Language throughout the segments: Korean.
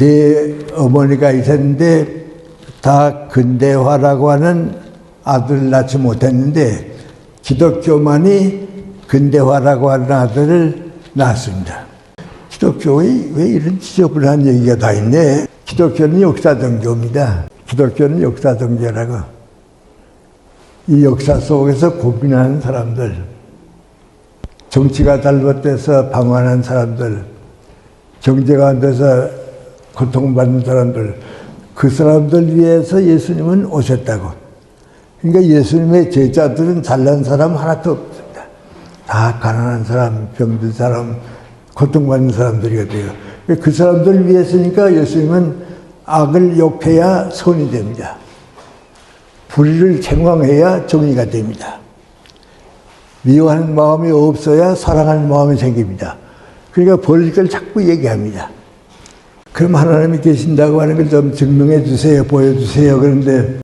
네 어머니가 있었는데 다 근대화라고 하는 아들을 낳지 못했는데 기독교만이 근대화라고 하는 아들을 낳았습니다. 기독교에 왜 이런 지저분한 얘기가 다 있네. 기독교는 역사 종교입니다. 기독교는 역사 종교라고. 이 역사 속에서 고민하는 사람들, 정치가 잘못돼서 방황하는 사람들, 경제가 안 돼서 고통받는 사람들, 그 사람들 위해서 예수님은 오셨다고. 그러니까 예수님의 제자들은 잘난 사람 하나도 없습니다. 다 가난한 사람, 병든 사람, 고통받는 사람들이거든요. 그 사람들 위해서니까 예수님은 악을 욕해야 선이 됩니다. 불의를 책망해야 정의가 됩니다. 미워하는 마음이 없어야 사랑하는 마음이 생깁니다. 그러니까 버릴 걸 자꾸 얘기합니다. 그럼 하나님이 계신다고 하는 걸 좀 증명해 주세요, 보여주세요. 그런데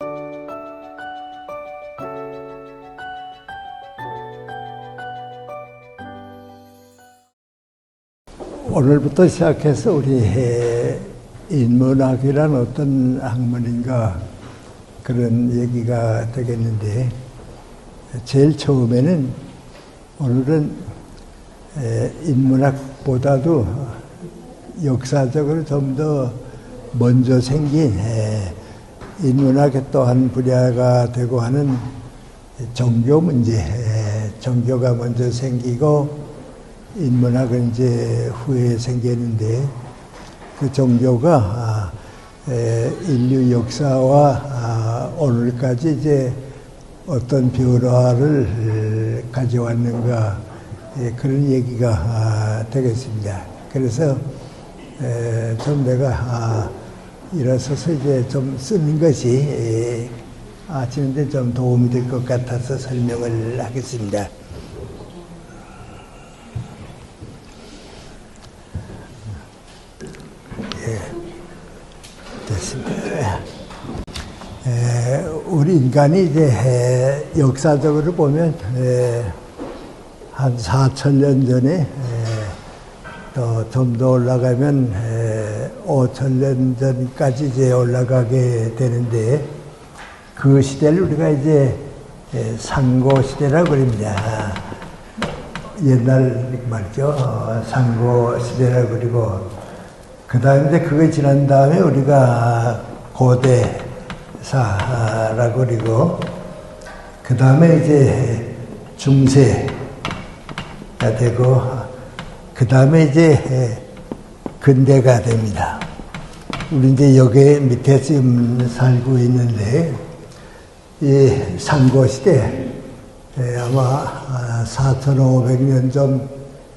오늘부터 시작해서 우리 인문학이란 어떤 학문인가 그런 얘기가 되겠는데, 제일 처음에는 오늘은 인문학보다도 역사적으로 좀 더 먼저 생긴 인문학의 또 한 분야가 되고 하는 종교 문제, 종교가 먼저 생기고 인문학은 이제 후에 생겼는데, 그 종교가 인류 역사와 오늘까지 이제 어떤 변화를 가져왔는가, 그런 얘기가 되겠습니다. 그래서 좀 내가 일어서서 이제 좀 쓰는 것이 아시는데 좀 도움이 될 것 같아서 설명을 하겠습니다. 됐습니다. 우리 인간이 이제 역사적으로 보면 한 4,000년 전에 또 좀 더 올라가면 5,000년 전까지 이제 올라가게 되는데, 그 시대를 우리가 이제 상고 시대라고 그럽니다. 옛날 말이죠. 상고 시대라고 그리고, 그 다음에 이제 그거 지난 다음에 우리가 고대사라고 그리고, 그 다음에 이제 중세가 되고, 그 다음에 이제 근대가 됩니다. 우리 이제 여기 밑에 지금 살고 있는데, 이 상고시대, 아마 4,500년 좀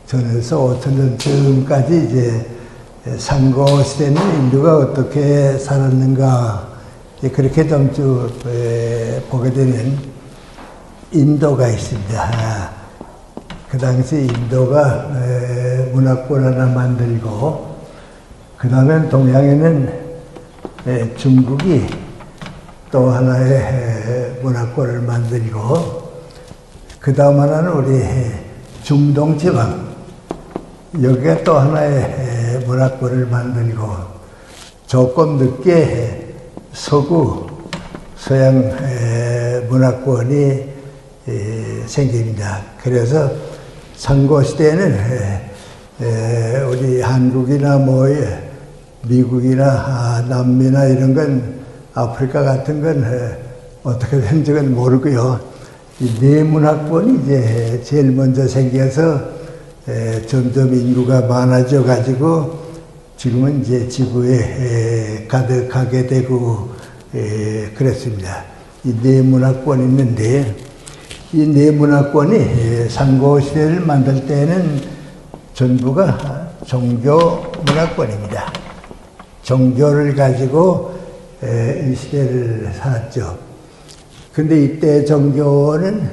전에서 5,000년 전까지 이제 상고시대는 인류가 어떻게 살았는가, 그렇게 좀 쭉 보게 되면 인도가 있습니다. 그 당시 인도가 문화권 하나 만들고, 그 다음에 동양에는 중국이 또 하나의 문화권을 만들고, 그 다음 하나는 우리 중동지방, 여기가 또 하나의 문화권을 만들고, 조금 늦게 서구, 서양 문화권이 생깁니다. 그래서 상고시대는 우리 한국이나 뭐 미국이나 남미나 이런 건, 아프리카 같은 건 어떻게 된지는 모르고요. 이 네 문화권이 이제 제일 먼저 생겨서 점점 인구가 많아져 가지고 지금은 이제 지구에 가득하게 되고 그랬습니다. 이 네 문화권이 있는데, 이 네 문화권이 상고시대를 만들 때는 전부가 종교 문화권입니다. 종교를 가지고 이 시대를 살았죠. 근데 이때 종교는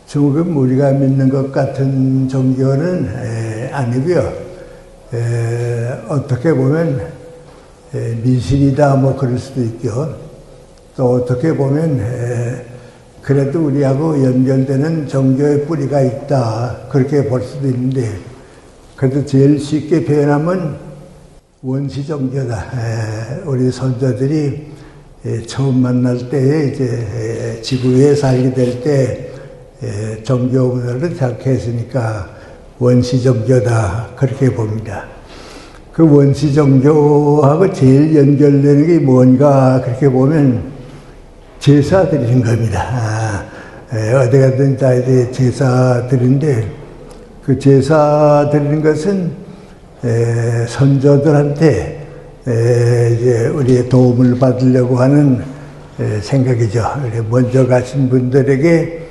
지금 우리가 믿는 것 같은 종교는 아니고요. 어떻게 보면 미신이다 뭐 그럴 수도 있죠. 또 어떻게 보면 그래도 우리하고 연결되는 종교의 뿌리가 있다, 그렇게 볼 수도 있는데, 그래도 제일 쉽게 표현하면 원시종교다. 우리 선조들이 처음 만날 때에 이제 지구에 살게 될 때 종교 문화를 시작했으니까 원시종교다 그렇게 봅니다. 그 원시종교하고 제일 연결되는 게 뭔가 그렇게 보면 제사 드리는 겁니다. 어디 가든 다 이제 제사 드리는데 그 제사 드리는 것은 선조들한테 이제 우리의 도움을 받으려고 하는 생각이죠. 먼저 가신 분들에게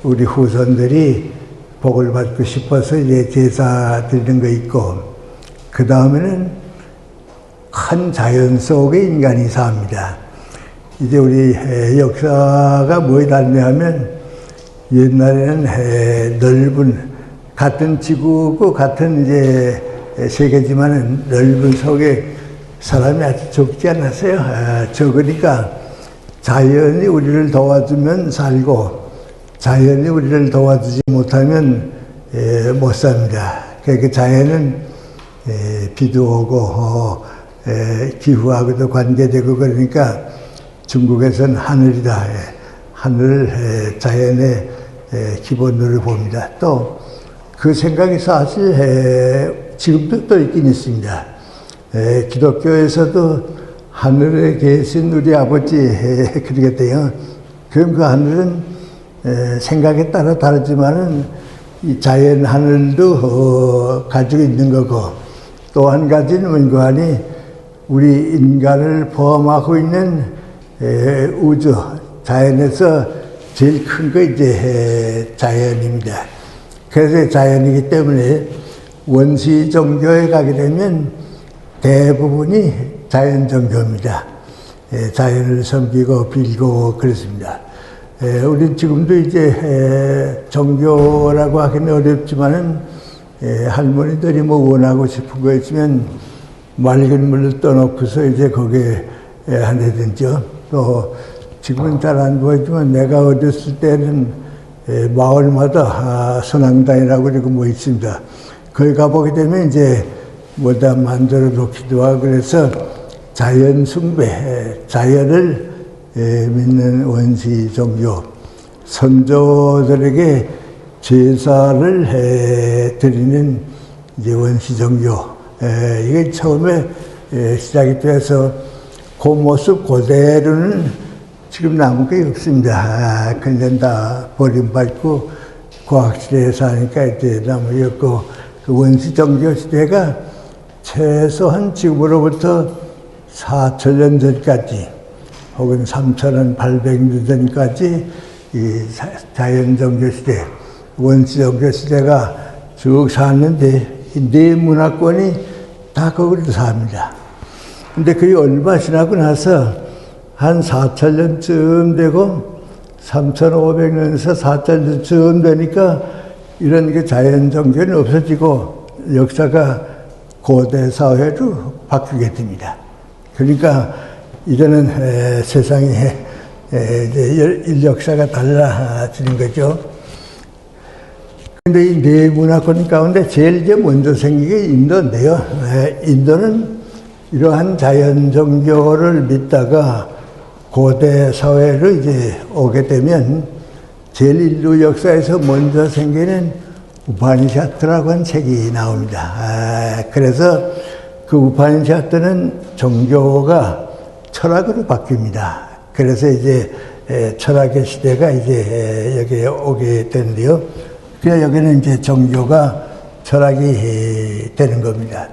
우리 후손들이 복을 받고 싶어서 이제 제사 드리는 거 있고, 그 다음에는 큰 자연 속에 인간이 삽니다. 이제 우리 역사가 뭐에 닿냐면 옛날에는 넓은 같은 지구고 같은 이제 세계지만은 넓은 속에 사람이 아주 적지 않았어요. 적으니까 자연이 우리를 도와주면 살고 자연이 우리를 도와주지 못하면 못 삽니다. 그 자연은 비도 오고 기후하고도 관계되고 그러니까 중국에서는 하늘이다. 하늘을 자연의 기본으로 봅니다. 또 그 생각이 사실 지금도 또 있긴 있습니다. 기독교에서도 하늘에 계신 우리 아버지 그러겠대요. 그럼 그 하늘은 생각에 따라 다르지만은 이 자연 하늘도 가지고 있는 거고, 또 한 가지는 뭔가하니 우리 인간을 포함하고 있는 우주 자연에서 제일 큰 거 이제 자연입니다. 그래서 자연이기 때문에 원시 종교에 가게 되면 대부분이 자연 종교입니다. 자연을 섬기고 빌고 그렇습니다. 우리 지금도 이제 종교라고 하기는 어렵지만은 할머니들이 뭐 원하고 싶은 거 있으면 맑은 물을 떠놓고서 이제 거기에 한다든지요. 또 지금은 잘 안 보이지만 내가 어렸을 때는 마을마다 선앙단이라고 그러고 뭐 있습니다. 거기 가보게 되면 이제 뭐다 만들어 놓기도 하고 그래서 자연 숭배, 자연을 믿는 원시 종교, 선조들에게 제사를 드리는 이제 원시 종교. 이게 처음에 시작이 돼서 그 모습 그대로는 지금 남은 게 없습니다. 근데 다 버림받고 과학시대에 사니까 이제 남은 게 없고, 그 원시 종교 시대가 최소한 지금으로부터 4,000년 전까지 혹은 3,800년 전까지 이 자연 종교 시대, 원시 종교 시대가 쭉 샀는데 이 네 문화권이 다 거기로 삽니다. 근데 그게 얼마 지나고 나서 한 4,000년쯤 되고 3,500년에서 4,000년쯤 되니까 이런 게 자연 종교는 없어지고 역사가 고대 사회로 바뀌게 됩니다. 그러니까 이제는 세상이 이제 역사가 달라지는 거죠. 근데 이 네 문화권 가운데 제일 이제 먼저 생긴 게 인도인데요. 인도는 이러한 자연 종교를 믿다가 고대 사회로 이제 오게 되면 제일 인류 역사에서 먼저 생기는 우파니샤트라고 하는 책이 나옵니다. 그래서 그 우파니샤트는 종교가 철학으로 바뀝니다. 그래서 이제 철학의 시대가 이제 여기에 오게 되는데요. 그래서 여기는 이제 종교가 철학이 되는 겁니다.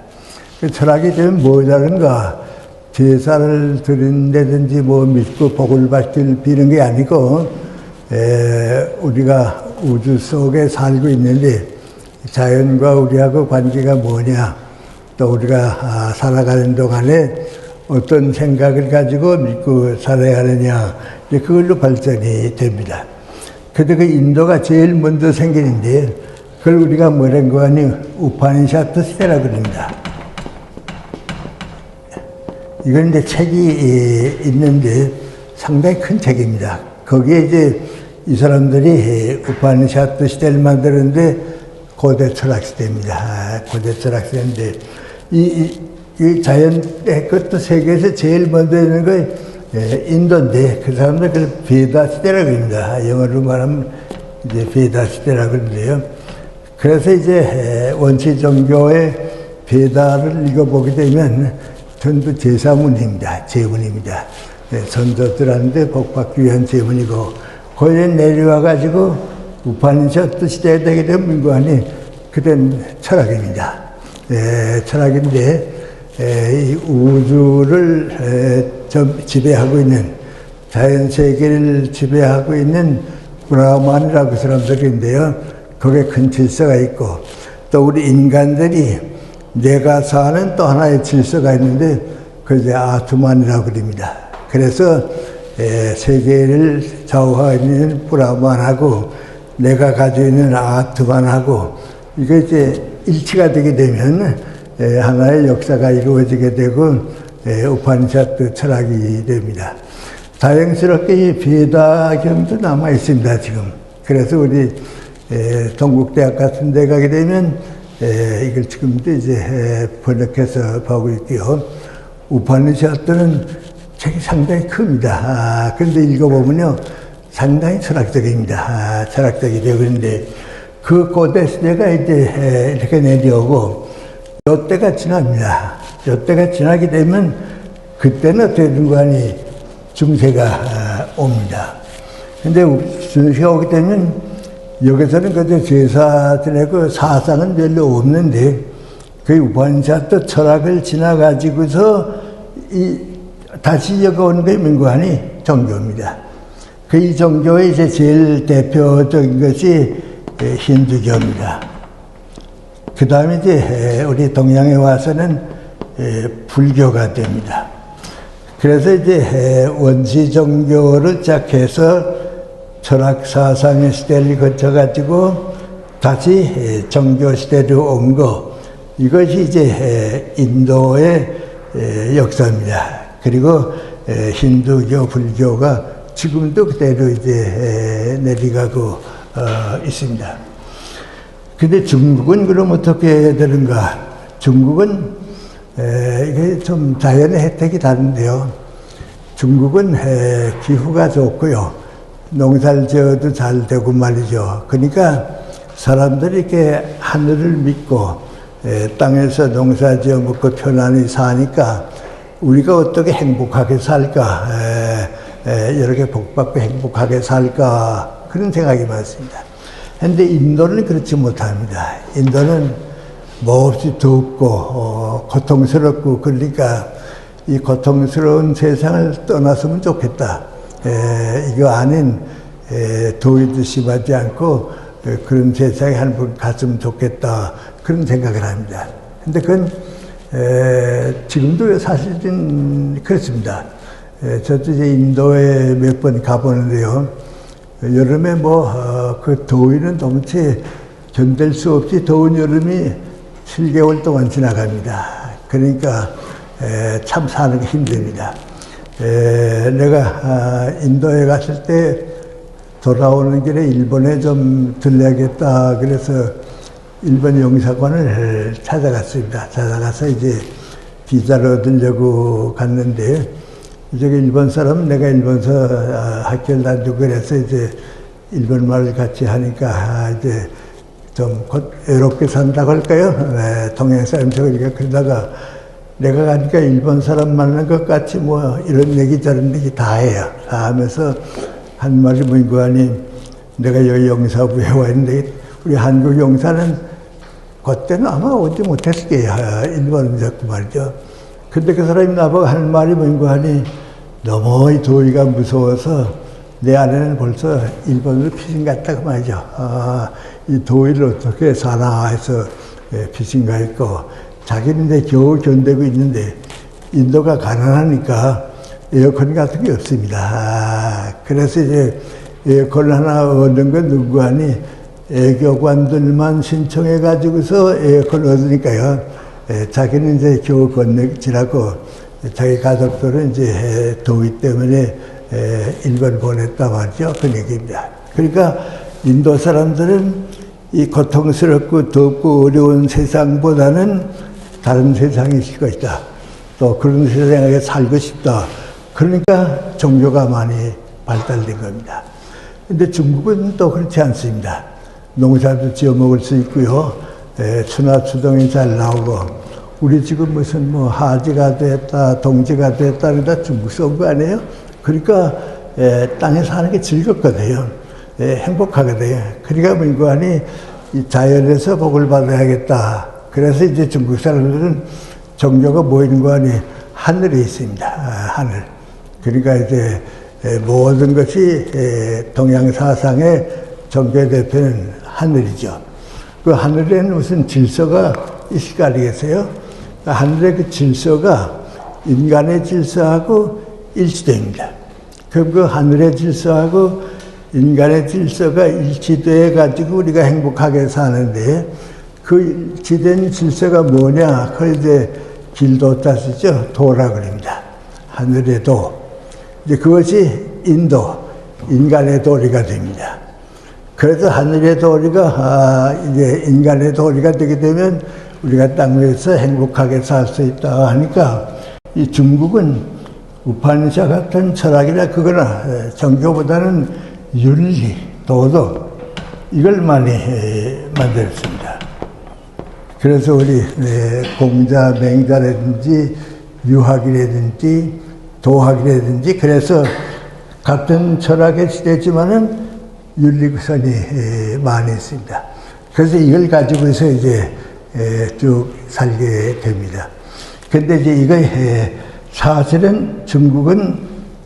그 철학이 되면 뭐라는가? 제사를 드린다든지 뭐 믿고 복을 받길 비는 게 아니고, 우리가 우주 속에 살고 있는데 자연과 우리하고 관계가 뭐냐, 또 우리가 살아가는 동안에 어떤 생각을 가지고 믿고 살아야 하느냐, 그걸로 발전이 됩니다. 그런데 그 인도가 제일 먼저 생기는데 그걸 우리가 뭐라는 거 아니 우파니샤트 시대라고 그럽니다. 이건 이제 책이 있는데 상당히 큰 책입니다. 거기에 이제 이 사람들이 우파니샤트 시대를 만드는데 고대 철학 시대입니다. 고대 철학 시대인데 이 이 자연의 것도 세계에서 제일 먼저 있는 거 인도인데 그 사람들 그 베다 시대라고 합니다. 영어로 말하면 이제 베다 시대라고 하는데요. 그래서 이제 원시 종교의 베다를 읽어보게 되면 전부 제사문입니다. 제문입니다. 선조들한테 복받기 위한 제문이고 거기에 내려와가지고 우파니셔드 시대에 되게 되면 민구하니 그땐 철학입니다. 철학인데 이 우주를 지배하고 있는 자연세계를 지배하고 있는 브라만이라고 그 사람들인데요. 거기에 큰 질서가 있고 또 우리 인간들이 내가 사는 또 하나의 질서가 있는데 그게 아투만이라고 그럽니다. 그래서 세계를 좌우하고 있는 브라만하고 내가 가지고 있는 아투만하고 이게 이제 일치가 되게 되면 하나의 역사가 이루어지게 되고 우파니샤드 철학이 됩니다. 다행스럽게 이 베다경도 남아 있습니다, 지금. 그래서 우리 동국대학 같은 데 가게 되면 이걸 지금도 이제 번역해서 보고 있고요. 우파니샤드는 책이 상당히 큽니다. 그런데 읽어보면요, 상당히 철학적입니다. 철학적이 되고 있는데, 그 고대 시대가 이제 이렇게 내려오고, 요 때가 지납니다. 요 때가 지나게 되면, 그때는 어떻게 된 거 아니, 중세가 옵니다. 근데 중세가 오게 되면, 여기서는 그저 제사들의 그 사상은 별로 없는데, 그 우파니샤드 철학을 지나가지고서, 다시 여기 오는 게 민구하니 종교입니다. 그 이 종교의 이제 제일 대표적인 것이 힌두교입니다. 그 다음에 이제 우리 동양에 와서는 불교가 됩니다. 그래서 이제 원시 종교를 시작해서 철학 사상의 시대를 거쳐가지고 다시 종교 시대로 온 거, 이것이 이제 인도의 역사입니다. 그리고 힌두교, 불교가 지금도 그대로 이제 내려가고 있습니다. 근데 중국은 그럼 어떻게 되는가? 중국은 이게 좀 자연의 혜택이 다른데요. 중국은 기후가 좋고요. 농사를 지어도 잘 되고 말이죠. 그러니까 사람들이 이렇게 하늘을 믿고 땅에서 농사 지어 먹고 편안히 사니까 우리가 어떻게 행복하게 살까, 이렇게 복받고 행복하게 살까, 그런 생각이 많습니다. 그런데 인도는 그렇지 못합니다. 인도는 몹시 덥고, 고통스럽고, 그러니까 이 고통스러운 세상을 떠났으면 좋겠다. 이거 아닌, 더위도 심하지 않고, 그런 세상에 한 번 갔으면 좋겠다. 그런 생각을 합니다. 근데 그건, 지금도 사실은 그렇습니다. 저도 이제 인도에 몇 번 가보는데요. 여름에 그 더위는 도무지 견딜 수 없이 더운 여름이 7개월 동안 지나갑니다. 그러니까, 참 사는 게 힘듭니다. 내가 인도에 갔을 때 돌아오는 길에 일본에 좀 들려야겠다. 그래서 일본 영사관을 찾아갔습니다. 찾아가서 이제 비자를 얻으려고 갔는데, 저기 일본 사람은 내가 일본서 학교를 다니고 그래서 이제 일본 말을 같이 하니까 이제 좀 곧 외롭게 산다고 할까요? 동양 사람처럼 그러다가 내가 가니까 일본 사람 만난 것 같이 이런 얘기 저런 얘기 다 해요. 다 하면서 한 말이 뭔가 하니 내가 여기 영사부에 와 있는데 우리 한국 영사는 그때는 아마 오지 못했을 거예요. 일본은 자꾸 말이죠. 근데 그 사람이 나보고 하는 말이 뭔가 하니 너무 이 더위가 무서워서 내 안에는 벌써 일본으로 피신 갔다고 말이죠. 이 더위를 어떻게 사나 해서 피신 가 있고 자기는 이제 겨우 견디고 있는데 인도가 가난하니까 에어컨 같은 게 없습니다. 그래서 이제 에어컨 하나 얻는 건 누구 하니 애교관들만 신청해가지고서 에어컨 얻으니까요. 자기는 이제 겨우 건너지라고 자기 가족들은 이제 더위 때문에 일본 보냈다 말이죠. 그 얘기입니다. 그러니까 인도 사람들은 이 고통스럽고 덥고 어려운 세상보다는 다른 세상이 있을 것이다. 또 그런 세상에 살고 싶다. 그러니까 종교가 많이 발달된 겁니다. 근데 중국은 또 그렇지 않습니다. 농사도 지어 먹을 수 있고요. 추나추동이 잘 나오고, 우리 지금 무슨 뭐 하지가 됐다, 동지가 됐다, 그러다 중국 쏜 거 아니에요? 그러니까 땅에 사는 게 즐겁거든요. 행복하거든요. 그러니까 민관이 이 자연에서 복을 받아야겠다. 그래서 이제 중국 사람들은 종교가 모이는 거 아니 하늘에 있습니다. 하늘. 그러니까 이제 모든 것이 동양 사상의 종교 대표는 하늘이죠. 그 하늘에는 무슨 질서가 있을 거 아니겠어요? 하늘의 그 질서가 인간의 질서하고 일치됩니다. 그럼 그 하늘의 질서하고 인간의 질서가 일치돼 가지고 우리가 행복하게 사는데, 그 일치된 질서가 뭐냐? 그걸 이제 길도자 쓰죠. 도라 그럽니다. 하늘의 도. 이제 그것이 인도, 인간의 도리가 됩니다. 그래서 하늘의 도리가 이제 인간의 도리가 되게 되면 우리가 땅 위에서 행복하게 살 수 있다 하니까, 이 중국은 우파니샤 같은 철학이나 그거나 종교보다는 윤리, 도덕, 이걸 많이 만들었습니다. 그래서 우리 공자, 맹자라든지 유학이라든지 도학이라든지, 그래서 같은 철학의 시대지만은 윤리구선이 많이 있습니다. 그래서 이걸 가지고서 이제 쭉 살게 됩니다. 근데 이제 이거 사실은 중국은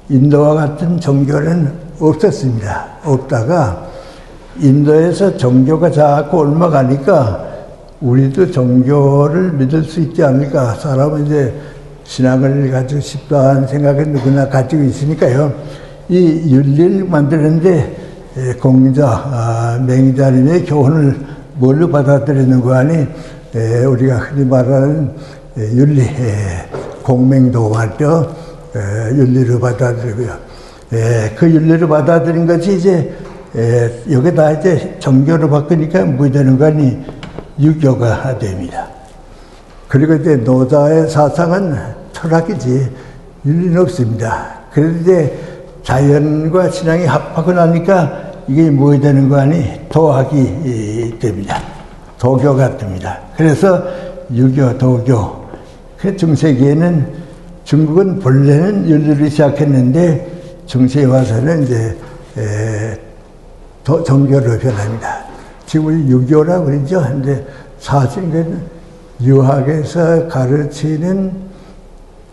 인도와 같은 종교는 없었습니다. 없다가 인도에서 종교가 자꾸 옮아가니까 우리도 종교를 믿을 수 있지 않을까. 사람은 이제 신앙을 가지고 싶다는 생각은 누구나 가지고 있으니까요. 이 윤리를 만드는데 공자, 맹자님의 교훈을 뭘로 받아들이는 거 아니? 우리가 흔히 말하는 윤리, 공맹도말죠. 윤리로 받아들이고요. 그 윤리로 받아들인 것이 이제 여기다 이제 종교로 바꾸니까 뭐 되는 거 아니? 유교가 됩니다. 그리고 이제 노자의 사상은 철학이지 윤리는 없습니다. 그런데 자연과 신앙이 합하고 나니까 이게 뭐 되는 거 아니? 도학이 됩니다. 도교가 됩니다. 그래서 유교, 도교. 그 중세기에는 중국은 본래는 윤리를 시작했는데 중세에 와서는 이제 종교로 변합니다. 지금 우리 유교라고 그러죠. 근데 사실 그 유학에서 가르치는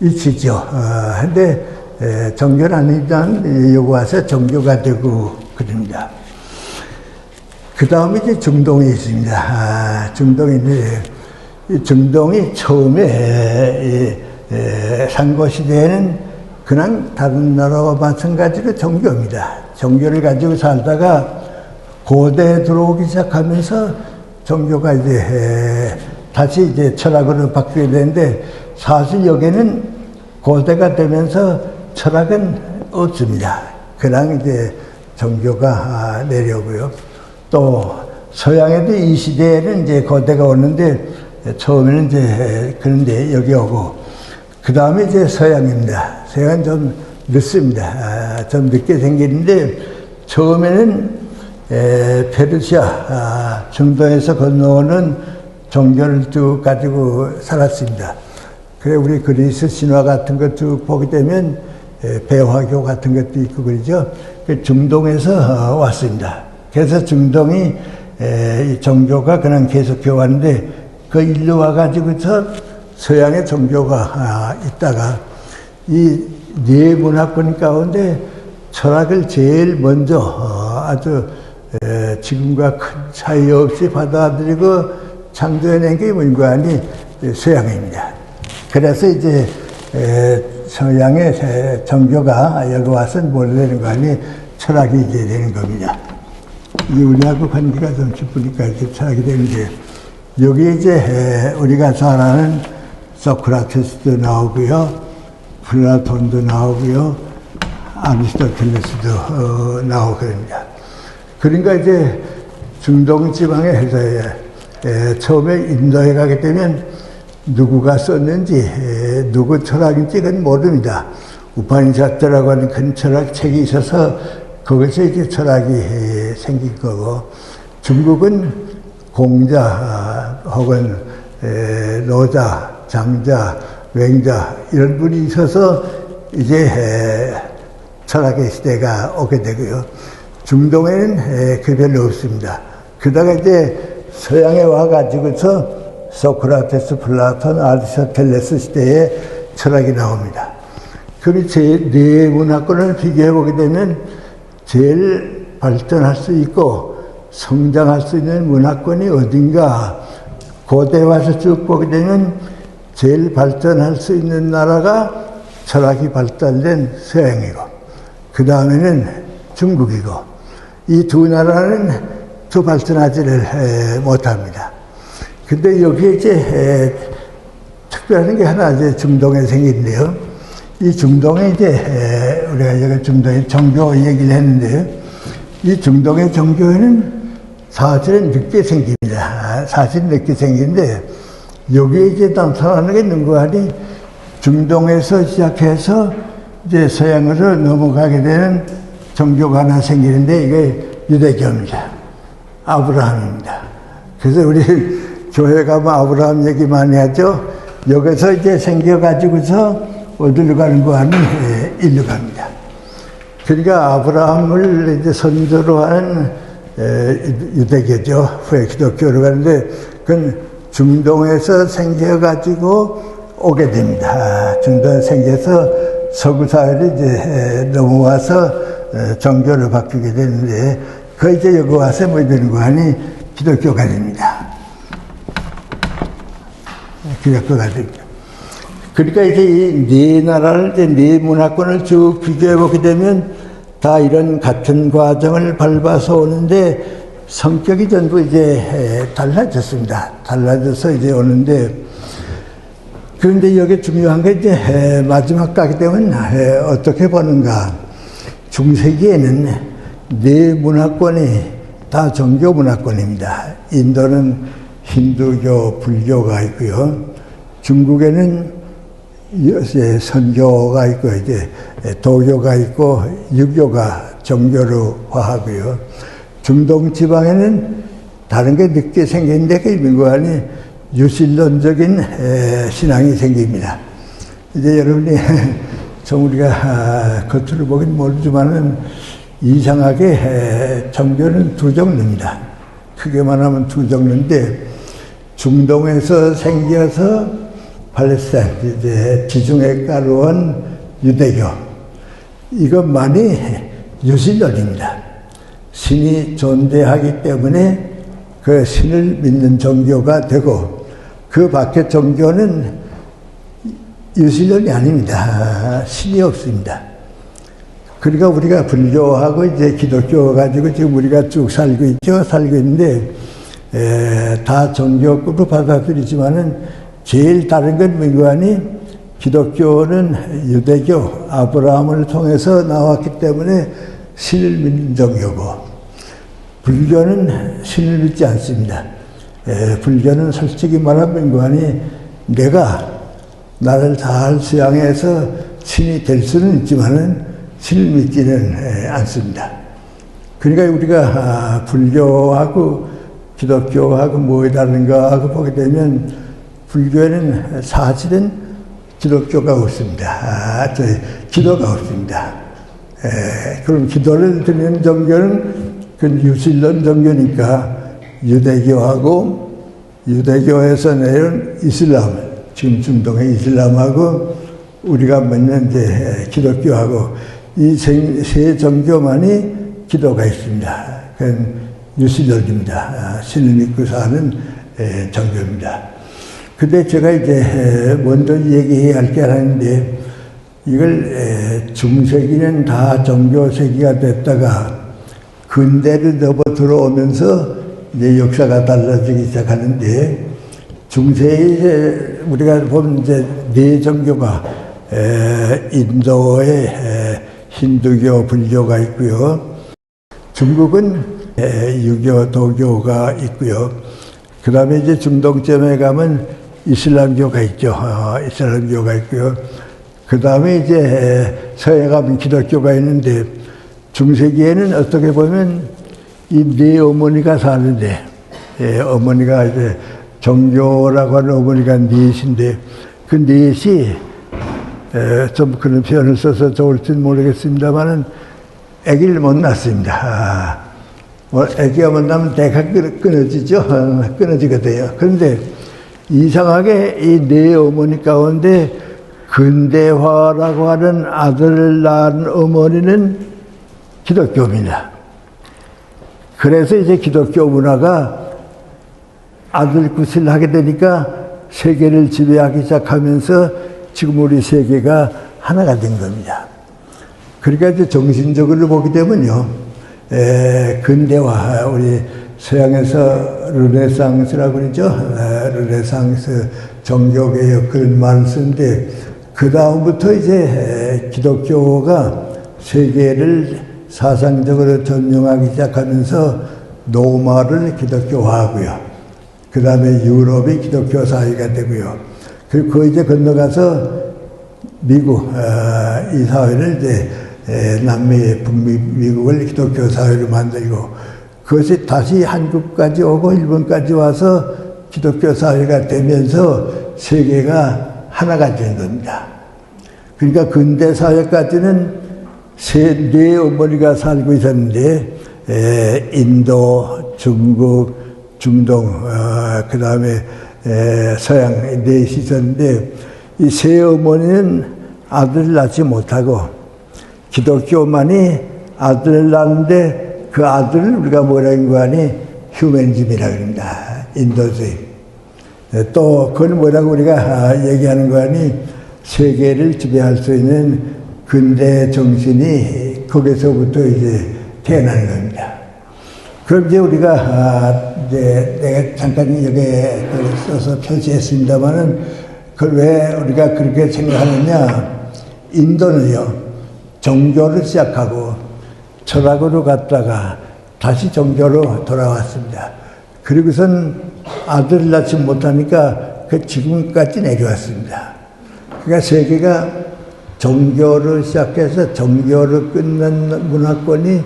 이치죠. 근데 종교는 아니지만 여기 와서 종교가 되고 그럽니다. 그 다음에 이제 중동이 있습니다. 중동인데, 이 중동이 처음에 상고시대에는 그냥 다른 나라와 마찬가지로 종교입니다. 종교를 가지고 살다가 고대에 들어오기 시작하면서 종교가 이제 다시 이제 철학으로 바뀌게 되는데, 사실 여기는 고대가 되면서 철학은 없습니다. 그냥 이제 종교가 내려오고요. 또 서양에도 이 시대에는 이제 고대가 오는데, 처음에는 이제 그런데 여기 오고, 그 다음에 이제 서양입니다. 서양은 좀 늦습니다. 좀 늦게 생기는데, 처음에는 페르시아, 중동에서 건너오는 종교를 쭉 가지고 살았습니다. 그래, 우리 그리스 신화 같은 것 쭉 보게 되면 배화교 같은 것도 있고 그러죠. 중동에서 왔습니다. 그래서 중동이 이 종교가 그냥 계속 교환인데, 그 일로 와가지고서 서양의 종교가 있다가 이 네 문화권 가운데 철학을 제일 먼저 아주 지금과 큰 차이 없이 받아들이고 창조해낸 게 뭔가 아니 서양입니다. 그래서 이제 서양의 종교가 여기 와서 뭘 되는 거 아니 철학이 이제 되는 겁니다. 이 우리하고 관계가 좀 깊으니까 이렇게 철학이 되는데, 여기 이제 우리가 잘 아는 소크라테스도 나오고요, 플라톤도 나오고요, 아리스토텔레스도 나오고 그럽니다. 그러니까 이제 중동 지방에 해서 처음에 인도에 가게 되면 누구가 썼는지 누구 철학인지 그건 모릅니다. 우파니샤트라고 하는 큰 철학책이 있어서 거기서 이제 철학이 생긴 거고, 중국은 공자 혹은 노자, 장자, 맹자 이런 분이 있어서 이제 철학의 시대가 오게 되고요. 중동에는 그 별로 없습니다. 그러다가 이제 서양에 와가지고서 소크라테스, 플라톤, 아리스토텔레스 시대에 철학이 나옵니다. 그럼 네 문화권을 비교해 보게 되면 제일 발전할 수 있고 성장할 수 있는 문화권이 어딘가, 고대 와서 쭉 보게 되면 제일 발전할 수 있는 나라가 철학이 발달된 서양이고, 그 다음에는 중국이고, 이 두 나라는 더 발전하지를 못합니다. 근데 여기에 이제 특별한 게 하나 이제 중동에 생긴데요. 이 중동에 이제 우리가 여기 중동의 종교 얘기를 했는데요. 이 중동의 종교에는 사실은 늦게 생깁니다. 사실 늦게 생기는데 여기에 이제 나타나는 게 누구하니 중동에서 시작해서 이제 서양으로 넘어가게 되는 종교가 하나 생기는데 이게 유대교입니다. 아브라함입니다. 그래서 우리 교회 가면 아브라함 얘기 많이 하죠. 여기서 이제 생겨가지고서 어디로 가는 거 하니 일로 갑니다. 그러니까 아브라함을 이제 선조로 하는 유대교죠. 후에 기독교로 가는데 그건 중동에서 생겨가지고 오게 됩니다. 중동에 생겨서 서구 사회로 이제 넘어와서 종교를 바뀌게 되는데 그 이제 여기 와서 뭐 되는 거 하니 기독교가 됩니다. 기독교가 됩니다. 그러니까 이제 이 네 나라를, 이제 네 문화권을 쭉 비교해 보게 되면 다 이런 같은 과정을 밟아서 오는데 성격이 전부 이제 달라졌습니다. 달라져서 이제 오는데, 그런데 여기 중요한 게 이제 마지막 가게 되면 어떻게 보는가. 중세기에는 네 문화권이 다 종교 문화권입니다. 인도는 힌두교, 불교가 있고요. 중국에는 선교가 있고 이제 도교가 있고 유교가 종교로 화하고요. 중동 지방에는 다른 게 늦게 생겼는데 그 민관이 유실론적인 신앙이 생깁니다. 이제 여러분이 좀 우리가 겉으로 보긴 모르지만은 이상하게 종교는 두 종류입니다. 크게 말하면 두 종류인데 중동에서 생겨서 팔레스타인, 이제 지중해 가로원 유대교, 이것만이 유실론입니다. 신이 존재하기 때문에 그 신을 믿는 종교가 되고, 그 밖의 종교는 유실론이 아닙니다. 신이 없습니다. 그러니까 우리가 불교하고 이제 기독교 가지고 지금 우리가 쭉 살고 있죠. 살고 있는데, 다 종교급으로 받아들이지만은 제일 다른 건 뭐니? 기독교는 유대교, 아브라함을 통해서 나왔기 때문에 신을 믿는 종교고, 불교는 신을 믿지 않습니다. 불교는 솔직히 말하면 뭐니? 내가 나를 잘 수양해서 신이 될 수는 있지만은 신을 믿지는 않습니다. 그러니까 우리가 불교하고 기독교하고 뭐에 다른가 하고 보게 되면 불교에는 사실은 기독교가 없습니다. 기도가 없습니다. 그럼 기도를 드리는 종교는 그 유실론 종교니까 유대교하고 유대교에서 내온 이슬람, 지금 중동의 이슬람하고 우리가 믿는 이제 기독교하고 이 세 종교만이 기도가 있습니다. 그건 유실론입니다. 신을 믿고 사는 종교입니다. 근데 제가 이제 먼저 얘기해야 할 게 하나인데, 이걸 중세기는 다 종교세기가 됐다가 근대를 넘어 들어오면서 이제 역사가 달라지기 시작하는데, 중세에 우리가 보면 이제 네 종교가 인도에 힌두교, 불교가 있고요. 중국은 유교, 도교가 있고요. 그 다음에 이제 중동점에 가면 이슬람교가 있죠. 이슬람교가 있고요. 그 다음에 이제 서해 가면 기독교가 있는데, 중세기에는 어떻게 보면 이 네 어머니가 사는데, 어머니가 이제 정교라고 하는 어머니가 넷인데, 그 넷이 좀 그런 표현을 써서 좋을지는 모르겠습니다만은 아기를 못 낳습니다. 아기가 못 낳으면 대가 끊어지죠. 끊어지거든요. 그런데 이상하게 이 네 어머니 가운데 근대화라고 하는 아들을 낳은 어머니는 기독교입니다. 그래서 이제 기독교 문화가 아들 굿을 하게 되니까 세계를 지배하기 시작하면서 지금 우리 세계가 하나가 된 겁니다. 그러니까 이제 정신적으로 보게 되면요, 근대화, 우리 서양에서 르네상스라고 그러죠. 르네상스 종교개혁 그런 말을 쓰는데, 그 다음부터 이제 기독교가 세계를 사상적으로 점령하기 시작하면서 로마를 기독교화하고요. 그 다음에 유럽이 기독교 사회가 되고요. 그리고 그 이제 건너가서 미국, 이 사회를 이제 남미, 북미, 미국을 기독교 사회로 만들고, 그것이 다시 한국까지 오고 일본까지 와서 기독교 사회가 되면서 세계가 하나가 된 겁니다. 그러니까 근대 사회까지는 네 어머니가 살고 있었는데, 인도, 중국, 중동, 그 다음에 서양 넷이 있었는데, 이 세 어머니는 아들을 낳지 못하고 기독교만이 아들을 낳는데, 그 아들을 우리가 뭐라는 거 아니? 휴머니즘이라고 합니다. 인도주의. 또 그건 뭐라고 우리가 얘기하는 거 아니? 세계를 지배할 수 있는 근대 정신이 거기서부터 이제 태어나는 겁니다. 그럼 이제 우리가 이제 내가 잠깐 여기에 써서 표시했습니다만은, 그걸 왜 우리가 그렇게 생각하느냐? 인도는요, 종교를 시작하고 철학으로 갔다가 다시 종교로 돌아왔습니다. 그리고선 아들을 낳지 못하니까 그 지금까지 내려왔습니다. 그러니까 세계가 종교를 시작해서 종교를 끝난 문화권이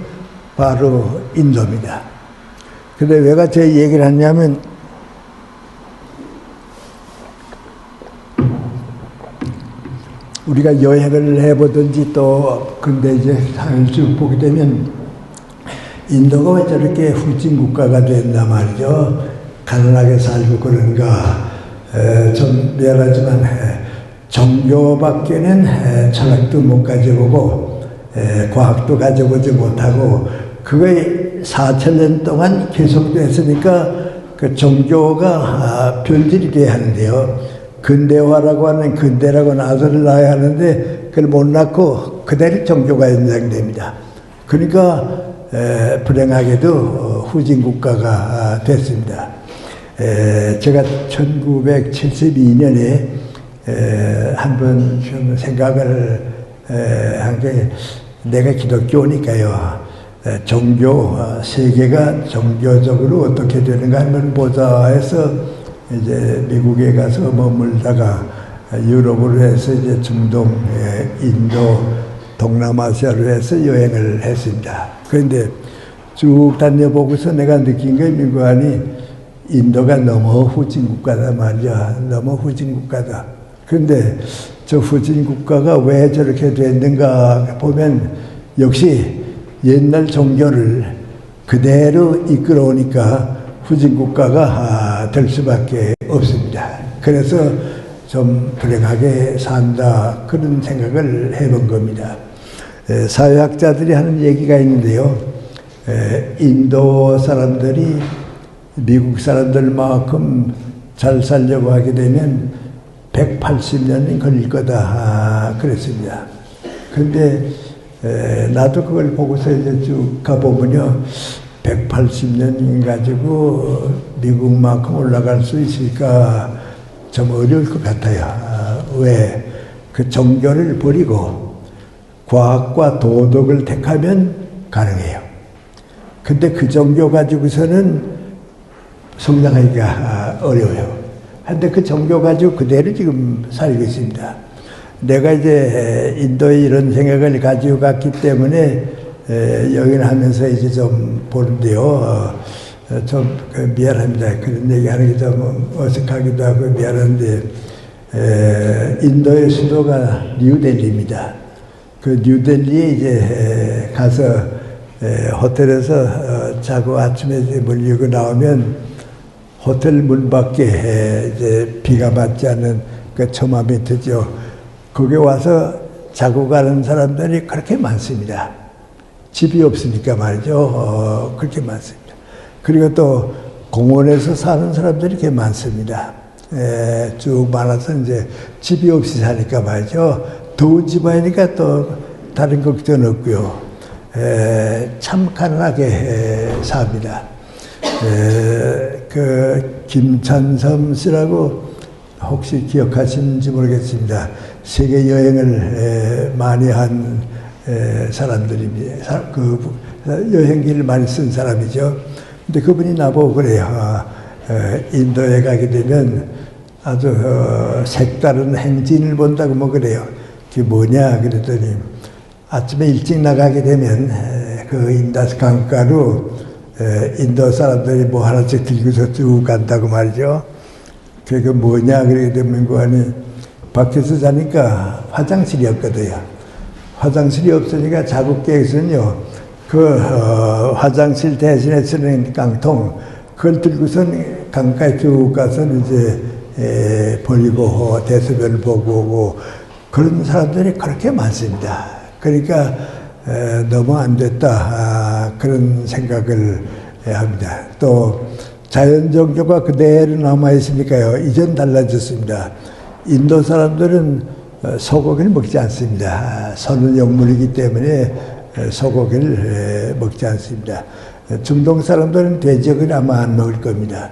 바로 인도입니다. 근데 왜 제가 얘기를 하냐면, 우리가 여행을 해보든지 또 근데 이제 사회를 쭉 보게 되면 인도가 왜 저렇게 후진 국가가 됐나 말이죠. 가난하게 살고 그런가. 좀 미안하지만 종교밖에는 철학도 못 가져보고 과학도 가져보지 못하고, 그거에 4,000년 동안 계속됐으니까 그 종교가 변질이 돼야 하는데요. 근대화라고 하는, 근대라고 하는 아들을 낳아야 하는데 그걸 못 낳고 그대로 종교가 연장됩니다. 그러니까 불행하게도 후진 국가가 됐습니다. 제가 1972년에 한번 좀 생각을 한 게, 내가 기독교니까요. 종교, 세계가 종교적으로 어떻게 되는가 한번 보자 해서 이제 미국에 가서 머물다가 유럽으로 해서 이제 중동, 인도, 동남아시아로 해서 여행을 했습니다. 그런데 쭉 다녀보고서 내가 느낀 게, 미국안이 인도가 너무 후진 국가다 말이야. 너무 후진 국가다. 그런데 저 후진 국가가 왜 저렇게 됐는가 보면, 역시 옛날 종교를 그대로 이끌어오니까 후진 국가가 될 수밖에 없습니다. 그래서 좀 불행하게 산다, 그런 생각을 해본 겁니다. 사회학자들이 하는 얘기가 있는데요. 인도 사람들이 미국 사람들만큼 잘 살려고 하게 되면 180년이 걸릴 거다, 그랬습니다. 그런데 나도 그걸 보고서 이제 쭉 가보면요, 180년 가지고 미국만큼 올라갈 수 있을까 좀 어려울 것 같아요. 왜? 그 종교를 버리고 과학과 도덕을 택하면 가능해요. 근데 그 종교 가지고서는 성장하기가 어려워요. 한데 그 종교 가지고 그대로 지금 살고 있습니다. 내가 이제 인도에 이런 생각을 가지고 갔기 때문에 여기는 하면서 이제 좀 보는데요. 좀 미안합니다. 그런 얘기하는 게 좀 어색하기도 하고 미안한데 인도의 수도가 뉴델리입니다. 그 뉴델리에 이제 가서 호텔에서 자고 아침에 물리고 나오면 호텔 문 밖에 이제 비가 맞지 않는 그 처마 밑이죠. 거기 와서 자고 가는 사람들이 그렇게 많습니다. 집이 없으니까 말이죠. 그렇게 많습니다. 그리고 또 공원에서 사는 사람들이 이렇게 많습니다. 쭉 많아서 이제 집이 없이 사니까 말이죠. 더운 집안이니까 또 다른 걱정 없고요. 참 가난하게 삽니다. 그 김찬섬 씨라고 혹시 기억하시는지 모르겠습니다. 세계 여행을 많이 한 사람들입니다. 그 여행기를 많이 쓴 사람이죠. 근데 그분이 나보고 그래요. 인도에 가게 되면 아주 색다른 행진을 본다고 뭐 그래요. 그게 뭐냐 그랬더니 아침에 일찍 나가게 되면 그 인다스 강가로 인도 사람들이 뭐 하나씩 들고서 쭉 간다고 말이죠. 그게 뭐냐 그러게 되면 그 안에 밖에서 자니까 화장실이 없거든요. 화장실이 없으니까 자국계에서는요. 그 화장실 대신에 쓰는 깡통 그걸 들고선 강가에 쭉 가서 이제 버리고 대소변을 보고 오고 그런 사람들이 그렇게 많습니다. 그러니까 너무 안 됐다 그런 생각을 합니다. 또 자연 종교가 그대로 남아 있으니까요. 이젠 달라졌습니다. 인도 사람들은 소고기를 먹지 않습니다. 선은 영물이기 때문에 소고기를 먹지 않습니다. 중동 사람들은 돼지고기를 아마 안 먹을 겁니다.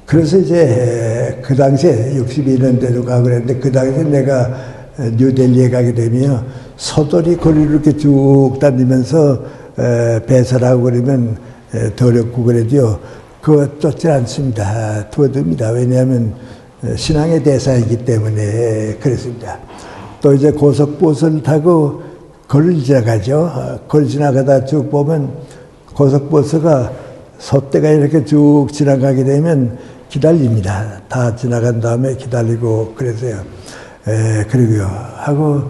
그래서 이제 그 당시에 62년대로 가고 그랬는데 그 당시에 내가 뉴델리에 가게 되면 소돌이 거리를 이렇게 쭉 다니면서 배설하고 그러면 더럽고 그래도요. 그거 쫓지 않습니다. 두어둡니다. 왜냐하면 신앙의 대사이기 때문에 그렇습니다. 또 이제 고속버스를 타고 거리를 지나가죠. 거리 지나가다 쭉 보면 고속버스가 소떼가 이렇게 쭉 지나가게 되면 기다립니다. 다 지나간 다음에 기다리고 그래서요. 그리고요. 하고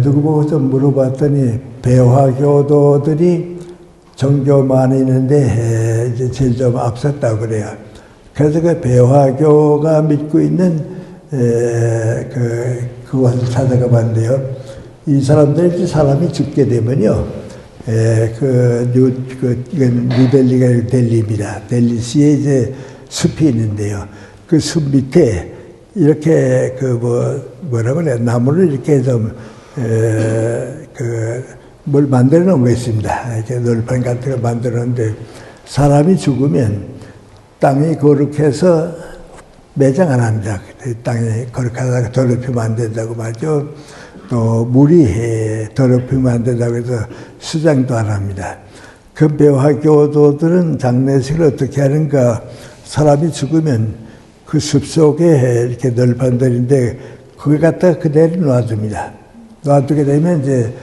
누구 보고 좀 물어봤더니 배화교도들이 종교 많이 있는데 이제 제일 좀 앞섰다고 그래요. 그래서 그 배화교가 믿고 있는 그것을 찾아가 봤는데요. 이 사람들이 사람이 죽게 되면요. 이건 뉴델리가 델리입니다. 델리시에 이제 숲이 있는데요. 그 숲 밑에 이렇게 뭐라고 그래요? 나무를 이렇게 좀 뭘 만들어 놓은 거 있습니다. 이렇게 널판 같은 거 만들어 놓는데 사람이 죽으면 땅이 거룩해서 매장 안 합니다. 땅이 거룩하다가 더럽히면 안 된다고 말이죠. 또 물이 더럽히면 안 된다고 해서 수장도 안 합니다. 그 배화교도들은 장례식을 어떻게 하는가? 사람이 죽으면 그 숲속에 이렇게 널판들인데 그걸 갖다가 그대로 놔둡니다. 놔두게 되면 이제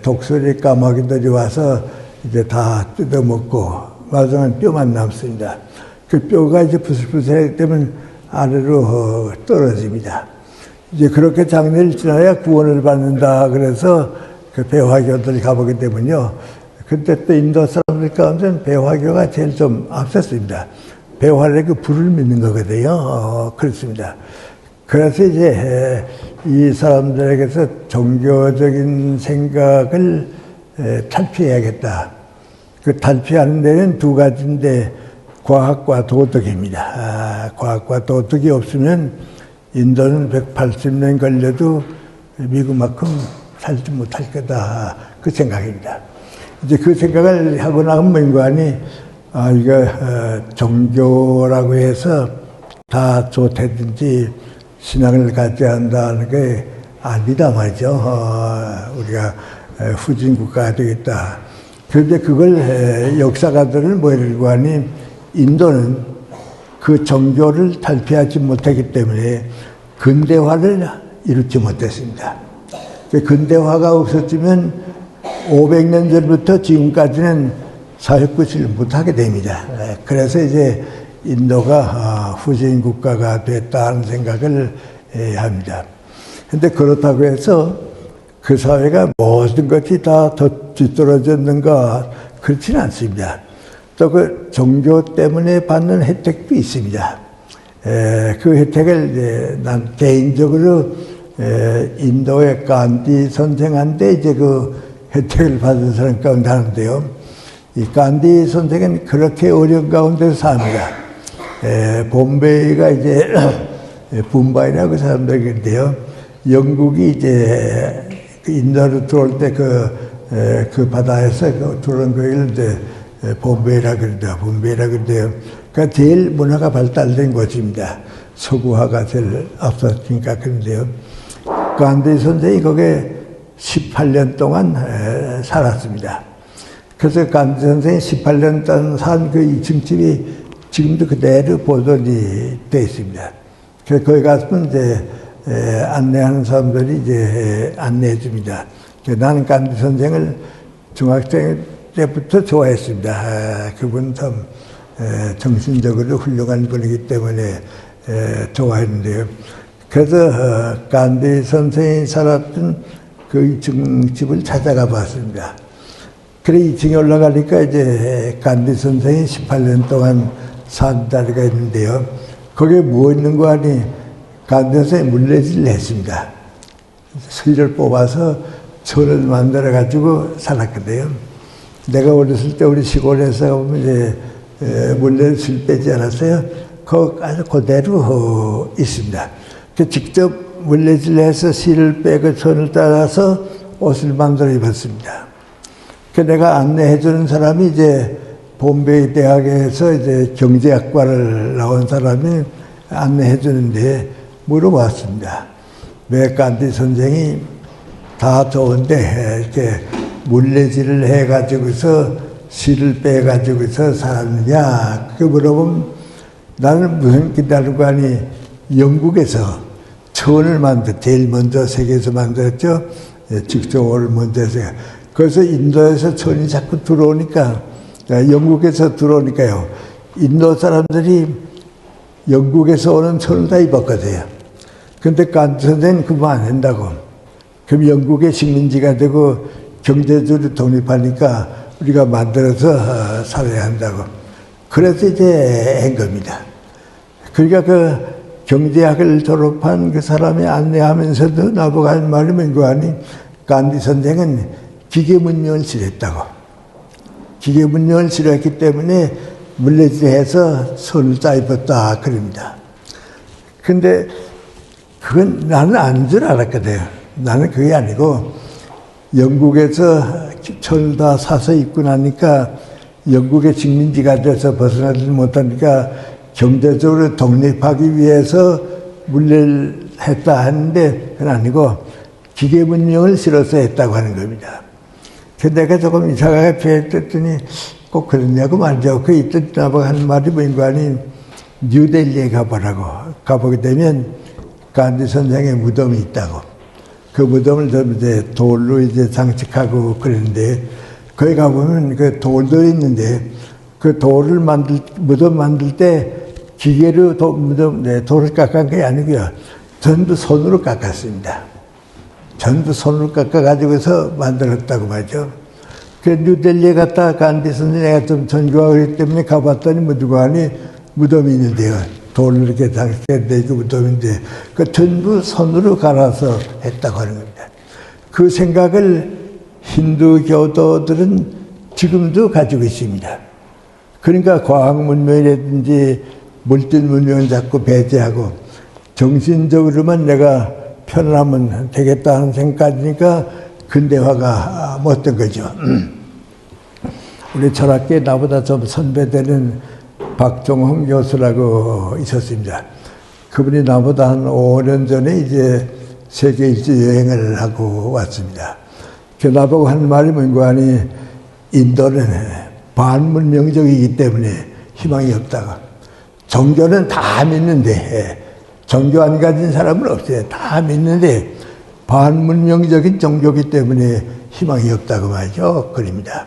독수리 까마귀들이 와서 이제 다 뜯어먹고 나중엔 뼈만 남습니다. 그 뼈가 이제 부슬부슬하게 되면 아래로 떨어집니다. 이제 그렇게 장례를 지나야 구원을 받는다. 그래서 그 배화교들이 가보게 되면요. 그때 또 인도 사람들 가운데는 배화교가 제일 좀 앞섰습니다. 배화를 그 불을 믿는 거거든요. 그렇습니다. 그래서 이제 이 사람들에게서 종교적인 생각을 탈피해야겠다. 그 탈피하는 데는 두 가지인데 과학과 도덕입니다. 과학과 도덕이 없으면 인도는 180년 걸려도 미국만큼 살지 못할 거다. 그 생각입니다. 이제 그 생각을 하고 나면 인간이 이거 종교라고 해서 다 좋다든지 신앙을 갖져야 한다는 게 아니다 말이죠. 우리가 후진 국가가 되겠다. 그런데 그걸 역사가들은 뭐라고 하니 인도는 그 종교를 탈피하지 못했기 때문에 근대화를 이루지 못했습니다. 근대화가 없었으면 500년 전부터 지금까지는 사회구실을 못하게 됩니다. 그래서 이제 인도가 후진 국가가 됐다는 생각을 합니다. 그런데 그렇다고 해서 그 사회가 모든 것이 다 뒤떨어졌는가 그렇지는 않습니다. 또 그 종교 때문에 받는 혜택도 있습니다. 그 혜택을 이제 난 개인적으로 인도의 간디 선생한테 이제 그 혜택을 받은 사람 가운데 하는데요. 이 간디 선생은 그렇게 어려운 가운데서 삽니다. 봄베이가 이제 붐바이라고 사람들인데요. 영국이 이제 인도로 들어올 때 그 바다에서 들어온 거를 이제 봄베이라 그런다. 봄베이라 그런데요. 그러니까 제일 문화가 발달된 곳입니다. 서구화가 제일 앞섰으니까 그런데요. 간디 선생이 거기에 18년 동안 살았습니다. 그래서 간디 선생이 18년 동안 산 그 2층 집이 지금도 그대로 보존이 되어 있습니다. 그래서 거기 가서는 이제 안내하는 사람들이 이제 안내해 줍니다. 나는 간디 선생을 중학생 때부터 좋아했습니다. 그분 참 정신적으로 훌륭한 분이기 때문에 좋아했는데요. 그래서 간디 선생이 살았던 그 2층 집을 찾아가 봤습니다. 그래 2층에 올라가니까 이제 간디 선생이 18년 동안 산 자리가 있는데요. 거기에 뭐 있는 거 아니 간디 선생이 물레질을 했습니다. 실을 뽑아서 천을 만들어 가지고 살았거든요. 내가 어렸을 때 우리 시골에서 보면 이제 물레질 빼지 않았어요. 그거 아주 그대로 있습니다. 직접 물레질해서 실을 빼고 천을 따라서 옷을 만들어 입었습니다. 내가 안내해 주는 사람이 이제 봄베이 대학에서 이제 경제학과를 나온 사람이 안내해 주는데 물어봤습니다. 왜 간디 선생이 다 좋은데 이렇게 물레질을 해가지고서 실을 빼가지고서 살았느냐? 그 물어보면 나는 무슨 기다리고 하니 영국에서 천을 제일 먼저 세계에서 만들었죠. 직종을 먼저 해서. 그래서 인도에서 천이 자꾸 들어오니까, 영국에서 들어오니까요. 인도 사람들이 영국에서 오는 천을 다 입었거든요. 근데 간디 선생은 그거 안 한다고. 그럼 영국의 식민지가 되고 경제적으로 독립하니까 우리가 만들어서 살아야 한다고. 그래서 이제 한 겁니다. 그러니까 그 경제학을 졸업한 그 사람이 안내하면서도 나보고 할 말이 뭔가 하니 간디 선생은 기계 문명을 싫어했다고. 기계 문명을 싫어했기 때문에 물레질해서 손을 짜입었다 그럽니다. 근데 그건 나는 아닌 줄 알았거든요. 나는 그게 아니고 영국에서 천을 다 사서 입고 나니까 영국의 식민지가 돼서 벗어나지 못하니까 경제적으로 독립하기 위해서 물레를 했다 하는데 그건 아니고 기계 문명을 싫어서 했다고 하는 겁니다. 그래서 내가 조금 이상하게 표현했더니 꼭 그러냐고 말이죠. 그 이때 나보고 하는 말이 뭔가 하니 뉴델리에 가보라고. 가보게 되면 간디 선생의 무덤이 있다고. 그 무덤을 좀 이제 돌로 이제 장식하고 그러는데 거기 가보면 그 돌도 있는데 그 돌을 무덤 만들 때 기계로 돌을 깎은 게 아니고요. 전부 손으로 깎았습니다. 전부 손으로 깎아가지고서 만들었다고 말이죠. 그 뉴델리에 갔다 간디 선생님 내가 좀 전교하고 그랬기 때문에 가봤더니 누가 하니 무덤이 있는데요. 돌을 이렇게 장식했는데 그 무덤인데 그 전부 손으로 갈아서 했다고 하는 겁니다. 그 생각을 힌두 교도들은 지금도 가지고 있습니다. 그러니까 과학 문명이라든지 물질 문명을 자꾸 배제하고 정신적으로만 내가 편안하면 되겠다 하는 생각이니까 근대화가 못된 거죠. 우리 철학계에 나보다 좀 선배되는 박종홍 교수라고 있었습니다. 그분이 나보다 한 5년 전에 이제 세계 일주 여행을 하고 왔습니다. 그 나보고 하는 말이 뭔가 하니 인도는 반문명적이기 때문에 희망이 없다고. 종교는 다 믿는데, 종교 안 가진 사람은 없어요. 다 믿는데, 반문명적인 종교기 때문에 희망이 없다고 말이죠. 그럽니다.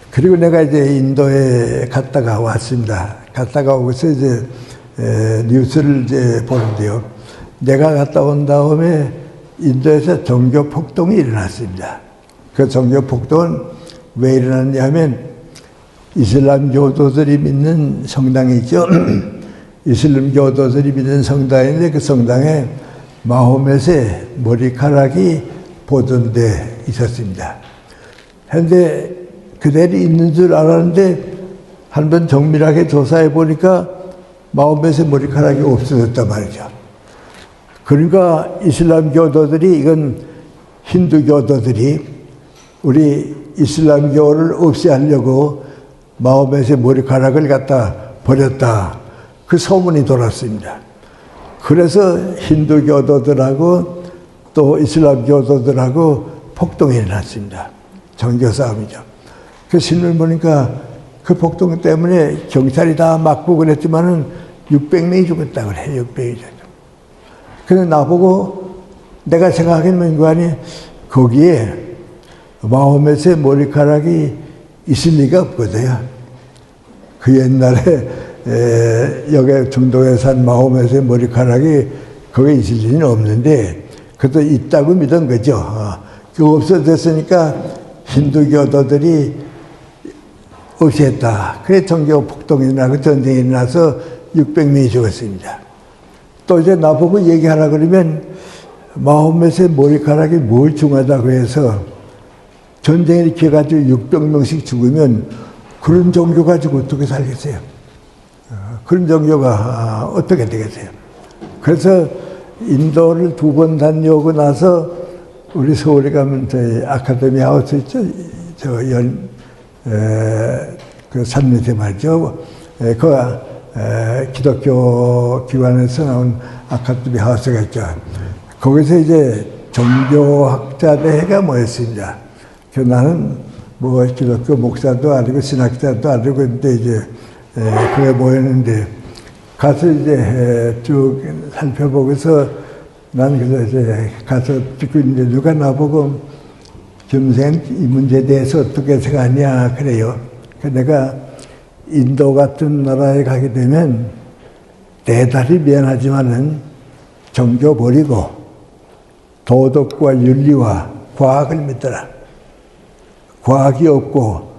그리고 내가 이제 인도에 갔다가 왔습니다. 갔다가 오고서 이제 뉴스를 이제 보는데요. 내가 갔다 온 다음에 인도에서 종교 폭동이 일어났습니다. 그 종교 폭동은 왜 일어났냐 하면 이슬람 교도들이 믿는 성당이 있죠. 이슬람 교도들이 믿는 성당인데 그 성당에 마호멧의 머리카락이 보존돼 있었습니다. 그런데 그대로 있는 줄 알았는데 한번 정밀하게 조사해 보니까 마호멧의 머리카락이 없어졌단 말이죠. 그러니까 이슬람 교도들이, 이건 힌두 교도들이 우리 이슬람교를 없애하려고 마호멧의 머리카락을 갖다 버렸다. 그 소문이 돌았습니다. 그래서 힌두 교도들하고 또 이슬람 교도들하고 폭동이 일어났습니다. 종교 싸움이죠. 그 신문 보니까 그 폭동 때문에 경찰이 다 막고 그랬지만은 600명이 죽었다고 그래. 600명이 죽었다. 그래서 나보고 내가 생각하기는 아니, 거기에 마호멧의 머리카락이 있을 리가 없거든요. 그 옛날에 여기 중동에 산 마호멧의 머리카락이 거기에 있을 리는 없는데 그것도 있다고 믿은 거죠. 그거 없어졌으니까 힌두교도들이 없앴다. 그래 종교 폭동이 일어나고 전쟁이 일어나서 600명이 죽었습니다. 또 이제 나보고 얘기하라 그러면 마호멧의 머리카락이 뭘 중하다고 해서 전쟁이 이렇게 해가지고 600명씩 죽으면 그런 종교 가지고 어떻게 살겠어요? 그런 종교가 어떻게 되겠어요? 그래서 인도를 2번 다녀오고 나서 우리 서울에 가면 저희 아카데미 하우스 있죠? 그 산 밑에 말이죠. 기독교 기관에서 나온 아카데미 하우스가 있죠. 거기서 이제 종교학자대회가 모였습니다. 나는 뭐 기독교 목사도 아니고 신학자도 아니고 근데 이제 그게 모였는데 가서 이제 쭉 살펴보고서 나는 그래서 이제 가서 듣고 있는데 누가 나보고 김생 이 문제에 대해서 어떻게 생각하냐 그래요. 내가 인도 같은 나라에 가게 되면 대단히 미안하지만은 종교 버리고 도덕과 윤리와 과학을 믿더라. 과학이 없고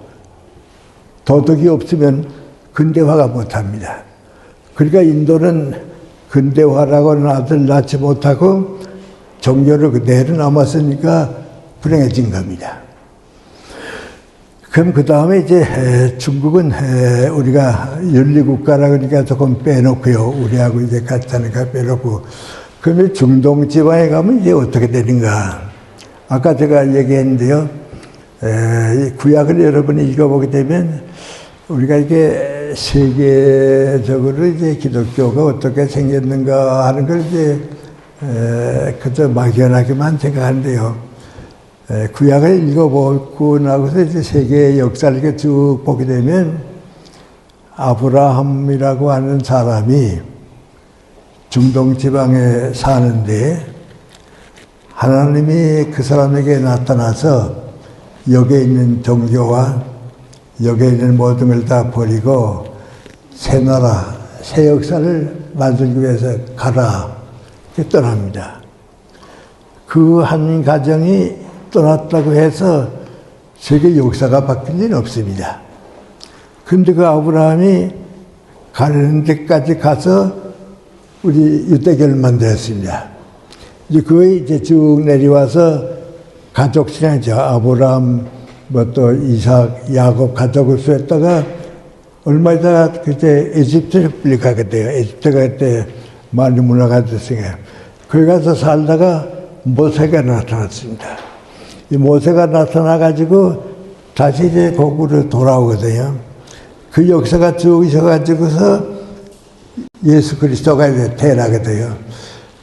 도덕이 없으면 근대화가 못합니다. 그러니까 인도는 근대화라고는 아들 낳지 못하고 종교를 그대로 남았으니까 불행해진 겁니다. 그럼 그 다음에 이제 중국은 우리가 윤리국가라 그러니까 조금 빼놓고요. 우리하고 이제 같이 하니까 빼놓고. 그러면 중동 지방에 가면 이제 어떻게 되는가. 아까 제가 얘기했는데요. 구약을 여러분이 읽어보게 되면 우리가 이게 세계적으로 이제 기독교가 어떻게 생겼는가 하는 걸 이제 그저 막연하게만 생각하는데요. 구약을 읽어보고 나고서 이제 세계의 역사를 이렇게 쭉 보게 되면 아브라함이라고 하는 사람이 중동 지방에 사는데 하나님이 그 사람에게 나타나서 여기에 있는 종교와 여기에 있는 모든 걸 다 버리고 새 나라, 새 역사를 만들기 위해서 가라. 이렇게 떠납니다. 그 한 가정이 떠났다고 해서 세계 역사가 바뀐 일은 없습니다. 근데 그 아브라함이 가는 데까지 가서 우리 유대교를 만들었습니다. 이제 그게 이제 쭉 내려와서 가족 신앙이죠. 아브라함, 뭐 또 이삭, 야곱 가족을 수했다가 얼마 있다가 그때 에집트를 불리가게 돼요. 에집트가 그때 많이 문화가 됐으니까. 거기 가서 살다가 모세가 나타났습니다. 이 모세가 나타나가지고 다시 이제 거꾸로 돌아오거든요. 그 역사가 쭉 있어가지고서 예수 그리스도가 이제 태어나게 돼요.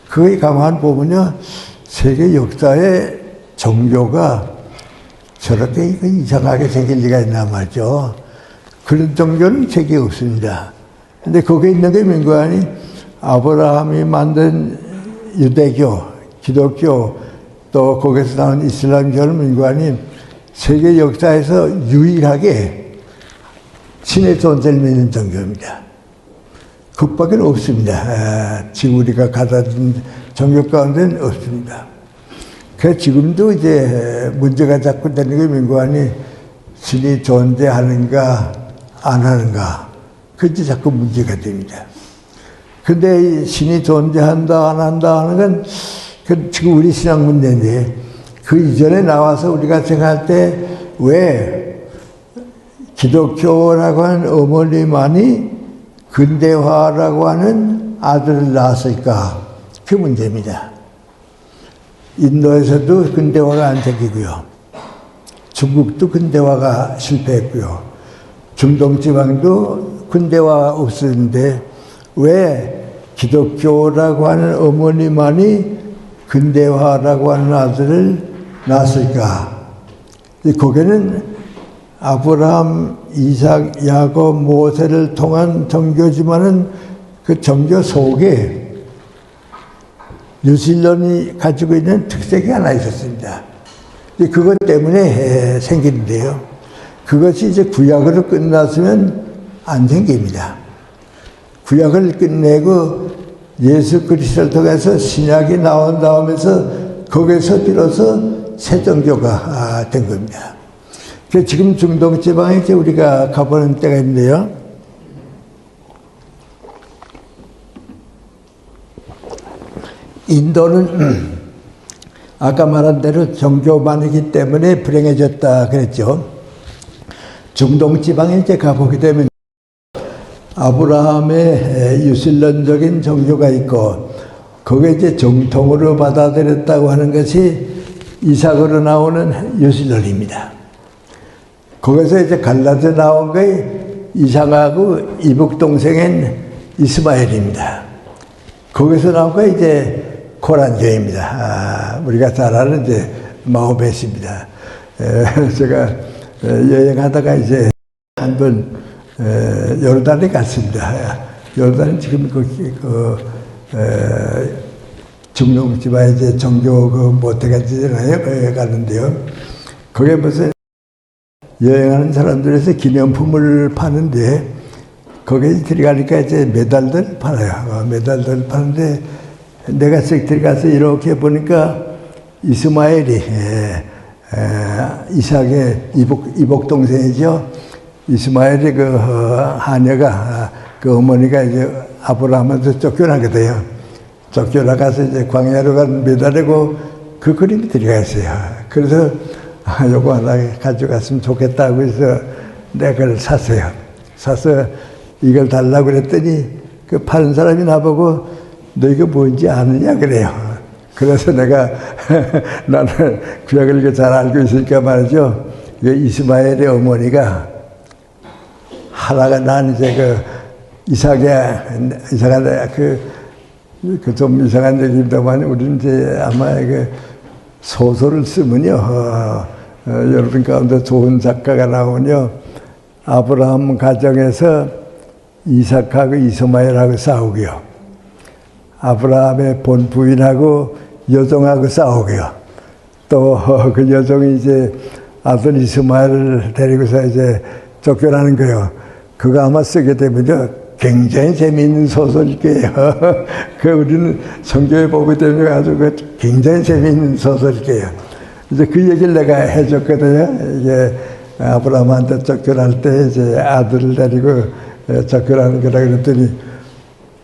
그의 가만 보면요. 세계 역사의 종교가 저렇게 이상하게 생길 리가 있나 말이죠. 그런 종교는 세계에 없습니다. 근데 거기에 있는 게 민관이 아브라함이 만든 유대교, 기독교, 또 거기서 나온 이슬람교를 민관이 세계 역사에서 유일하게 신의 존재를 믿는 종교입니다. 그것밖에 없습니다. 지금 우리가 가진 종교 가운데는 없습니다. 그래서 지금도 이제 문제가 자꾸 되는 게 민관이 신이 존재하는가 안 하는가, 그게 자꾸 문제가 됩니다. 근데 신이 존재한다 안 한다 하는 건 지금 우리 신앙 문제인데, 그 이전에 나와서 우리가 생각할 때 왜 기독교라고 하는 어머니만이 근대화라고 하는 아들을 낳았을까? 그 문제입니다. 인도에서도 근대화가 안 생기고요. 중국도 근대화가 실패했고요. 중동지방도 근대화가 없었는데 왜 기독교라고 하는 어머니만이 근대화라고 하는 아들을 낳았을까? 거기는 아브라함, 이삭, 야곱, 모세를 통한 종교지만은 그 종교 속에 뉴질런이 가지고 있는 특색이 하나 있었습니다. 그것 때문에 생기는데요. 그것이 이제 구약으로 끝났으면 안 생깁니다. 구약을 끝내고 예수 그리스도를 통해서 신약이 나온 다음에서 거기서 비로소 새 종교가 된 겁니다. 그래서 지금 중동 지방에 이제 우리가 가보는 때가 있는데요. 인도는 아까 말한 대로 종교만이기 때문에 불행해졌다 그랬죠. 중동 지방에 이제 가보게 되면 아브라함의 유실론적인 종교가 있고, 그게 이제 정통으로 받아들였다고 하는 것이 이삭으로 나오는 유실론입니다. 거기서 이제 갈라져 나온 게 이삭하고 이북 동생인 이스마엘입니다. 거기서 나온 게 이제 코란교입니다. 우리가 잘 아는 이제 마호메트입니다. 제가 여행하다가 이제 한번 요르단에 갔습니다. 요르단은 지금 중동 지방에 이제 종교 모태가 있잖아요. 가는데요. 거기에 무슨 여행하는 사람들에서 기념품을 파는데, 거기에 들어가니까 이제 메달들 팔아요. 메달들 파는데, 내가 쓱 들어가서 이렇게 보니까 이스마엘이 이삭의 이복 동생이죠. 이스마엘의 그 하녀가, 그 어머니가 이제 아브라함한테 쫓겨나거든요. 쫓겨나가서 이제 광야로 간 메달이고 그 그림이 들어가 있어요. 그래서 요거 하나 가져갔으면 좋겠다고 해서 내가 그걸 샀어요. 사서 이걸 달라고 그랬더니 그 파는 사람이 나보고 너 이거 뭔지 아느냐 그래요. 그래서 내가 나는 구약을 잘 알고 있으니까 말이죠. 이스마엘의 어머니가 하나가 난 이제 이삭한 그 좀 이상한 얘기입니다만, 우리는 이제 아마 소설을 쓰면요, 여러분 가운데 좋은 작가가 나오면요, 아브라함 가정에서 이삭하고 이스마엘하고 싸우고요, 아브라함의 본 부인하고 여종하고 싸우고요, 또 그 여종이 이제 아들 이스마엘을 데리고서 이제 쫓겨나는 거예요. 그거 아마 쓰게 되면요, 굉장히 재미있는 소설일 거예요. 우리는 성경에 보게 되면 아주 굉장히 재미있는 소설일 거예요. 이제 그 얘기를 내가 해줬거든요. 이게 아브라함한테 쫓겨날 때 이제 아들을 데리고 쫓겨나는 거라 그랬더니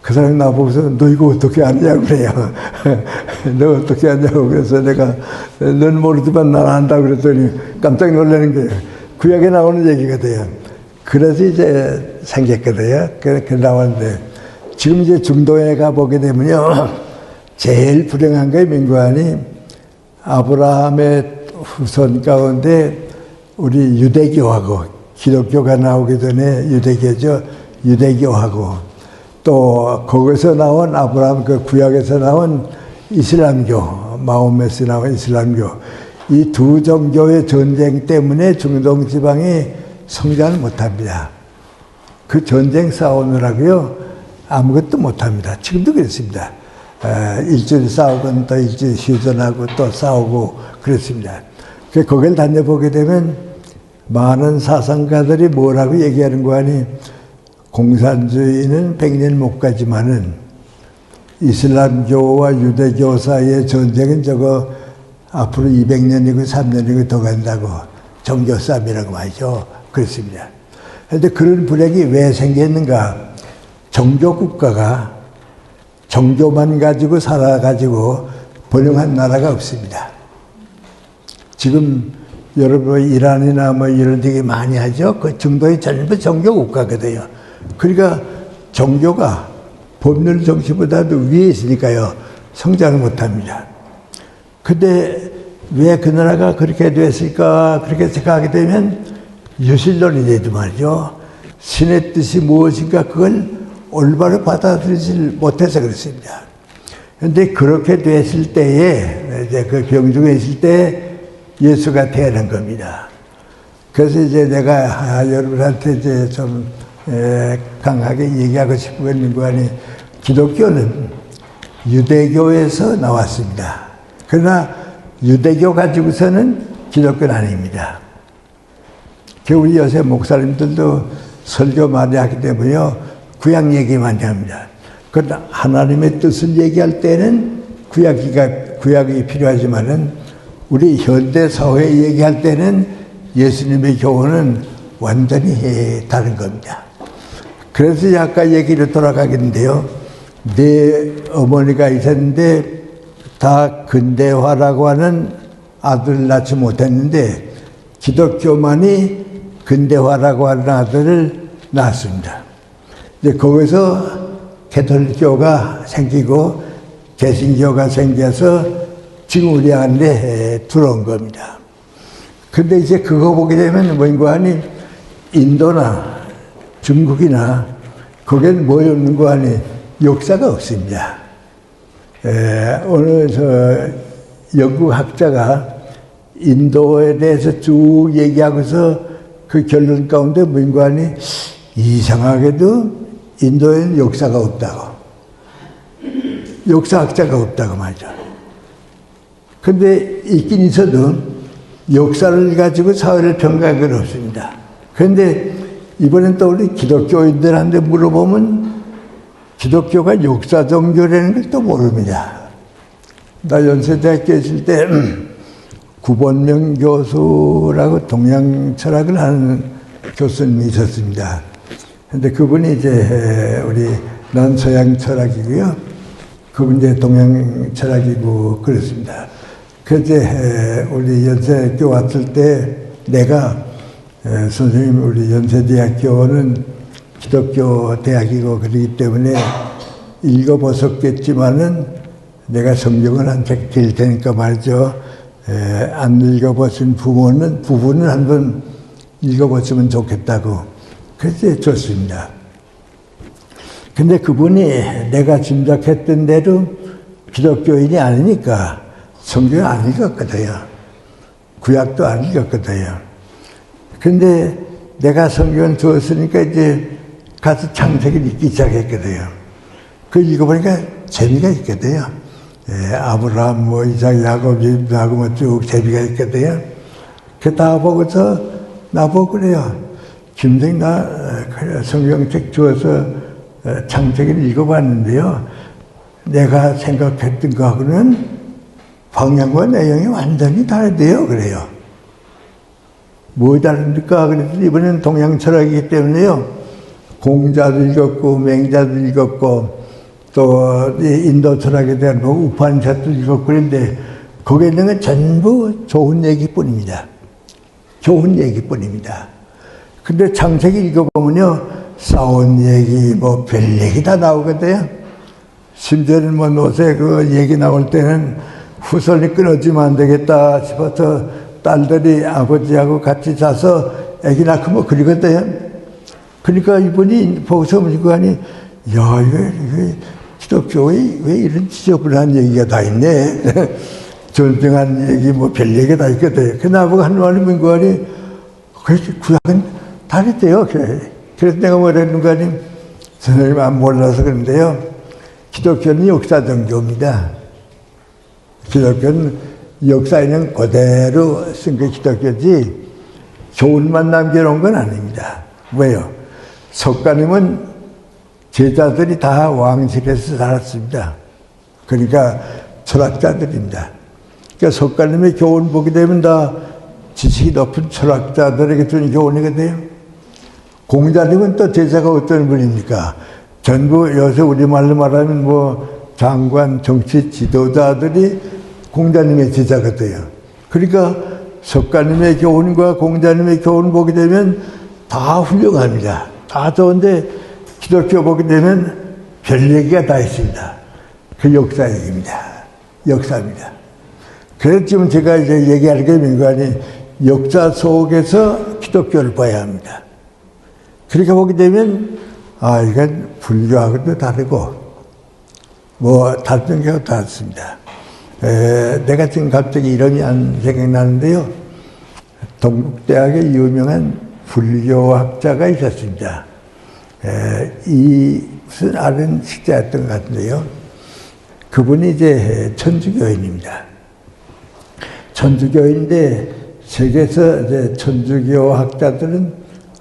그 사람이 나보고서 너 이거 어떻게 아냐고 그래요. 너 어떻게 아냐고. 그래서 내가 넌 모르지만 난 안다고 그랬더니 깜짝 놀라는 거예요. 구약에 나오는 얘기거든요. 그래서 이제 생겼거든요. 그 나왔는데, 지금 이제 중동에 가보게 되면요, 제일 불행한 게 민관이 아브라함의 후손 가운데 우리 유대교하고, 기독교가 나오기 전에 유대교죠. 유대교하고, 또 거기서 나온 아브라함 그 구약에서 나온 이슬람교, 마호메트 나온 이슬람교, 이 두 종교의 전쟁 때문에 중동 지방이 성장을 못합니다. 그 전쟁 싸우느라고요, 아무것도 못합니다. 지금도 그렇습니다. 일주일 싸우고 또 일주일 휴전하고 또 싸우고 그렇습니다. 거길 다녀보게 되면 많은 사상가들이 뭐라고 얘기하는 거 아니, 공산주의는 100년 못 가지만은 이슬람교와 유대교 사이의 전쟁은 저거 앞으로 200년이고 3년이고 더 간다고, 종교 싸움이라고 말이죠. 그렇습니다. 그런데 그런 불행이 왜 생겼는가? 종교국가가 종교만 가지고 살아가지고 번영한 나라가 없습니다. 지금 여러분 이란이나 뭐 이런 데가 많이 하죠. 그 중동이 전부 종교국가거든요. 그러니까 종교가 법률 정치보다도 위에 있으니까요, 성장을 못합니다. 근데 왜 그 나라가 그렇게 됐을까? 그렇게 생각하게 되면 유실론이 되도 말이죠. 신의 뜻이 무엇인가 그걸 올바로 받아들이지 못해서 그렇습니다. 그런데 그렇게 됐을 때에, 이제 그 병중에 있을 때 예수가 태어난 겁니다. 그래서 이제 내가 여러분한테 이제 좀 강하게 얘기하고 싶은 거 아니, 기독교는 유대교에서 나왔습니다. 그러나 유대교 가지고서는 기독교는 아닙니다. 우리 요새 목사님들도 설교 많이 하기 때문에요, 구약 얘기 많이 합니다. 그러나 하나님의 뜻을 얘기할 때는 구약이 필요하지만은 우리 현대 사회 얘기할 때는 예수님의 교훈은 완전히 다른 겁니다. 그래서 아까 얘기로 돌아가겠는데요. 내 어머니가 있었는데 다 근대화라고 하는 아들을 낳지 못했는데 기독교만이 근대화라고 하는 아들을 낳았습니다. 이제 거기서 가톨릭교가 생기고 개신교가 생겨서 지금 우리 안에 들어온 겁니다. 근데 이제 그거 보게 되면 뭔가 아니, 인도나 중국이나 거기는 뭐 없는 거 아니, 역사가 없습니다. 어느 영국 학자가 인도에 대해서 쭉 얘기하고서 그 결론 가운데 뭔가 아니, 이상하게도 인도에는 역사가 없다고. 역사학자가 없다고 말이죠. 근데 있긴 있어도 역사를 가지고 사회를 평가한 건 없습니다. 그런데 이번엔 또 우리 기독교인들한테 물어보면 기독교가 역사 종교라는 걸 또 모릅니다. 나 연세대학교에 있을 때 구본명 교수라고 동양 철학을 하는 교수님이 있었습니다. 근데 그분이 이제 난 서양 철학이고요. 그분 이제 동양 철학이고 그렇습니다. 그때 우리 연세대학교 왔을 때 내가 선생님 우리 연세대학교는 기독교 대학이고 그러기 때문에 읽어보셨겠지만은 내가 성경을 한 책 드릴 테니까 말이죠. 안 읽어보신 부분은 한번 읽어보시면 좋겠다고. 그래서 줬습니다. 근데 그분이 내가 짐작했던 대로 기독교인이 아니니까 성경을 안 읽었거든요. 구약도 안 읽었거든요. 근데 내가 성경을 줬으니까 이제 가서 창세기를 읽기 시작했거든요. 그 읽어보니까 재미가 있거든요. 아브라함, 뭐 이삭, 야곱, 이삭하고 뭐 쭉 재미가 있거든요. 그 다 보고서 나보고 그래요. 김생 나 성경책 주어서 창세기를 읽어봤는데요. 내가 생각했던 거하고는 방향과 내용이 완전히 다르대요. 그래요. 뭐 다릅니까? 그래서 이번엔 동양 철학이기 때문에요. 공자도 읽었고, 맹자도 읽었고, 또 인도 철학에 대한 뭐 우파니샤도 읽었고, 그런데 거기에 있는 건 전부 좋은 얘기뿐입니다. 좋은 얘기뿐입니다. 근데 창세기 읽어보면요, 싸운 얘기, 뭐 별 얘기 다 나오거든요. 심지어는 뭐 노새 그 얘기 나올 때는 후손이 끊어지면 안 되겠다 싶어서 딸들이 아버지하고 같이 자서 애기 낳고 뭐 그러거든요. 그러니까 이분이 보고서 보니까 아니, 야, 이거 기독교에 왜 이런 지저분한 얘기가 다 있네. 존중한 얘기, 뭐 별 얘기가 다 있거든요. 그 나보고 한 말이 뭔가 아니, 그래서 구약은 다르대요. 그래서 내가 뭐랬는가 하니, 선생님 안 몰라서 그런데요. 기독교는 역사 종교입니다. 기독교는 역사에는 그대로 쓴 게 기독교지, 교훈만 남겨놓은 건 아닙니다. 왜요? 석가님은 제자들이 다 왕실에서 살았습니다. 그러니까 철학자들입니다. 그러니까 석가님의 교훈 보게 되면 다 지식이 높은 철학자들에게 주는 교훈이거든요. 공자님은 또 제자가 어떤 분입니까? 전부 요새 우리말로 말하면 뭐 장관, 정치 지도자들이 공자님의 제자거든요. 그러니까 석가님의 교훈과 공자님의 교훈 보게 되면 다 훌륭합니다. 다 좋은데 기독교 보게 되면 별 얘기가 다 있습니다. 그 역사 얘기입니다. 역사입니다. 그래서 지금 제가 이제 얘기하는 게 민관이 역사 속에서 기독교를 봐야 합니다. 그렇게 보게 되면 이건 불교하고도 다르고 뭐 다른 게 다릅니다. 내가 지금 갑자기 이름이 안 생각나는데요. 동국대학의 유명한 불교학자가 있었습니다. 무슨 아는 식자였던 것 같은데요. 그분이 이제 천주교인입니다. 천주교인인데 세계에서 이제 천주교 학자들은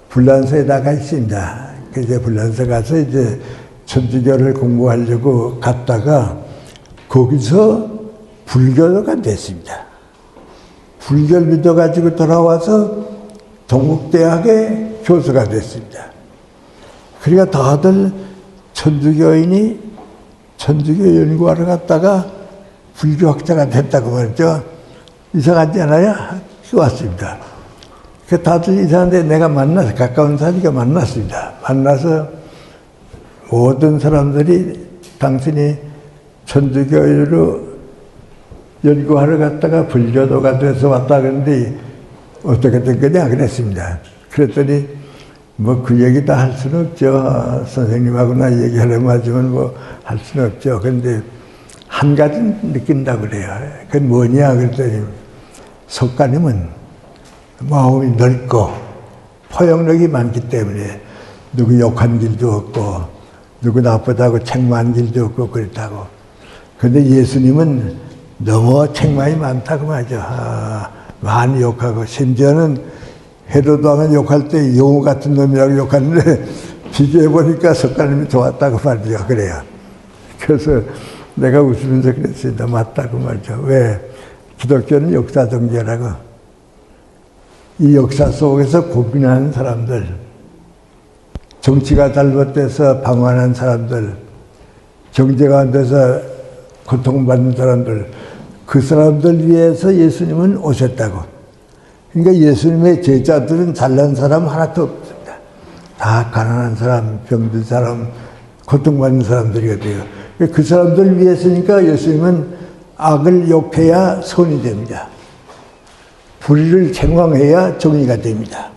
불란서에 나가 있습니다. 그래서 불란서 가서 이제 천주교를 공부하려고 갔다가 거기서 불교가 됐습니다. 불교를 믿어가지고 돌아와서 동국대학의 교수가 됐습니다. 그러니까 다들 천주교인이 천주교 연구하러 갔다가 불교학자가 됐다고 말이죠. 이상하지 않아요? 왔습니다. 그 다들 이상한데 내가 만나서 가까운 사니까 만났습니다. 만나서 모든 사람들이 당신이 천주교로 연구하러 갔다가 불교도가 돼서 왔다 그러는데 어떻게 된 거냐 그랬습니다. 그랬더니 뭐 그 얘기 다 할 수는 없죠. 선생님하고 나 얘기하려면 하지만 뭐 할 수는 없죠. 근데 한 가지 느낀다고 그래요. 그건 뭐냐 그랬더니 석가님은 마음이 넓고 포용력이 많기 때문에 누구 욕한 길도 없고 누구 나쁘다고 책망한 길도 없고 그렇다고. 그런데 예수님은 너무 책망이 많다고 말이죠. 많이 욕하고 심지어는 헤로도 하면 욕할 때 용우 같은 놈이라고 욕하는데 비교해보니까 석가님이 좋았다고 말이죠. 그래요. 그래서 내가 웃으면서 그랬습니다. 맞다고 말이죠. 왜? 기독교는 역사 종교라고. 이 역사 속에서 고민하는 사람들, 정치가 잘못돼서 방황하는 사람들, 경제가 안 돼서 고통받는 사람들, 그 사람들 위해서 예수님은 오셨다고. 그러니까 예수님의 제자들은 잘난 사람 하나도 없습니다. 다 가난한 사람, 병든 사람, 고통받는 사람들이거든요. 그 사람들 위해서니까 예수님은 악을 욕해야 선이 됩니다. 불의를 책망해야 정의가 됩니다.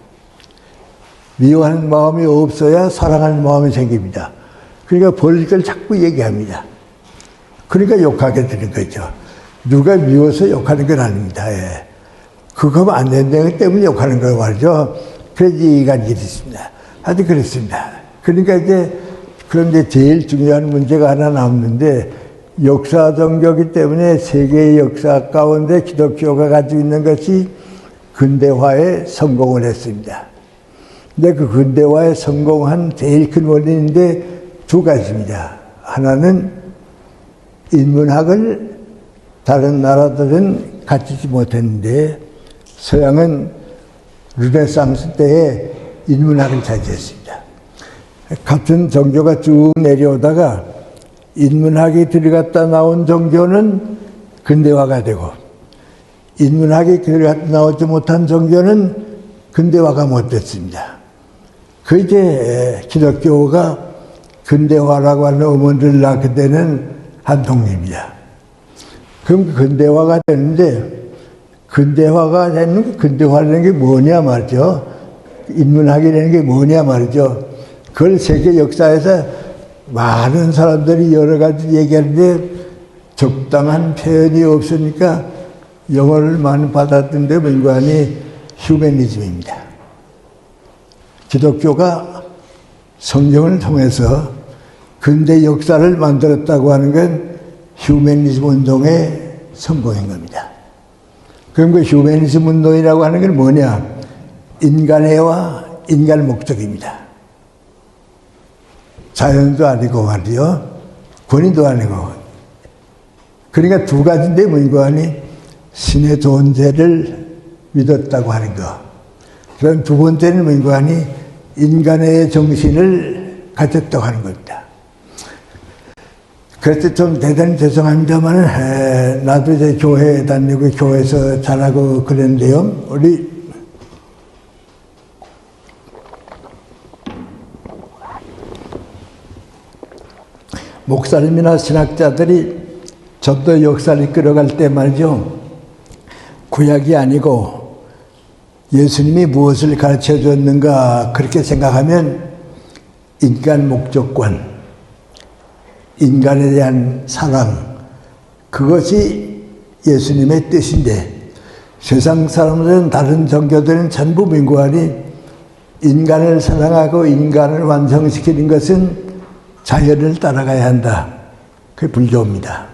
미워하는 마음이 없어야 사랑하는 마음이 생깁니다. 그러니까 벌릴 걸 자꾸 얘기합니다. 그러니까 욕하게 되는 거죠. 누가 미워서 욕하는 건 아닙니다. 예. 그거 하면 안 된다기 때문에 욕하는 거 말이죠. 그래서 이해가 안 되겠습니다. 하여튼 그렇습니다. 그러니까 이제 그런데 제일 중요한 문제가 하나 남는데 역사 종교이기 때문에 세계의 역사 가운데 기독교가 가지고 있는 것이 근대화에 성공을 했습니다. 근데 그 근대화에 성공한 제일 큰 원인인데 두 가지입니다. 하나는 인문학을 다른 나라들은 갖추지 못했는데 서양은 르네상스 때에 인문학을 차지했습니다. 같은 종교가 쭉 내려오다가 인문학이 들어갔다 나온 종교는 근대화가 되고 인문학이 들어갔다 나오지 못한 종교는 근대화가 못 됐습니다. 그 이제 기독교가 근대화라고 하는 어머니를 낳게 되는 한 동네입니다. 그럼 근대화가 되는데 근대화라는 게 뭐냐 말이죠. 인문학이라는 게 뭐냐 말이죠. 그걸 세계 역사에서 많은 사람들이 여러 가지 얘기하는데 적당한 표현이 없으니까 영어를 많이 받았던데 민관이 휴머니즘입니다. 기독교가 성경을 통해서 근대 역사를 만들었다고 하는 건 휴머니즘 운동의 성공인 겁니다. 그럼 그 휴머니즘 운동이라고 하는 건 뭐냐? 인간애와 인간 목적입니다. 자연도 아니고 말이요, 권위도 아니고. 그러니까 두 가지인데 뭔가니 신의 존재를 믿었다고 하는 거. 그럼 두 번째는 뭔가니 인간의 정신을 가졌다고 하는 겁니다. 그래서 좀 대단히 죄송합니다만, 나도 이제 교회 다니고 교회에서 자라고 그랬는데요. 우리 목사님이나 신학자들이 좀 더 역사를 끌어갈 때 말이죠. 구약이 아니고 예수님이 무엇을 가르쳐 줬는가 그렇게 생각하면 인간 목적관, 인간에 대한 사랑, 그것이 예수님의 뜻인데 세상 사람들은 다른 종교들은 전부 민구하니 인간을 사랑하고 인간을 완성시키는 것은 자연을 따라가야 한다. 그게 불교입니다.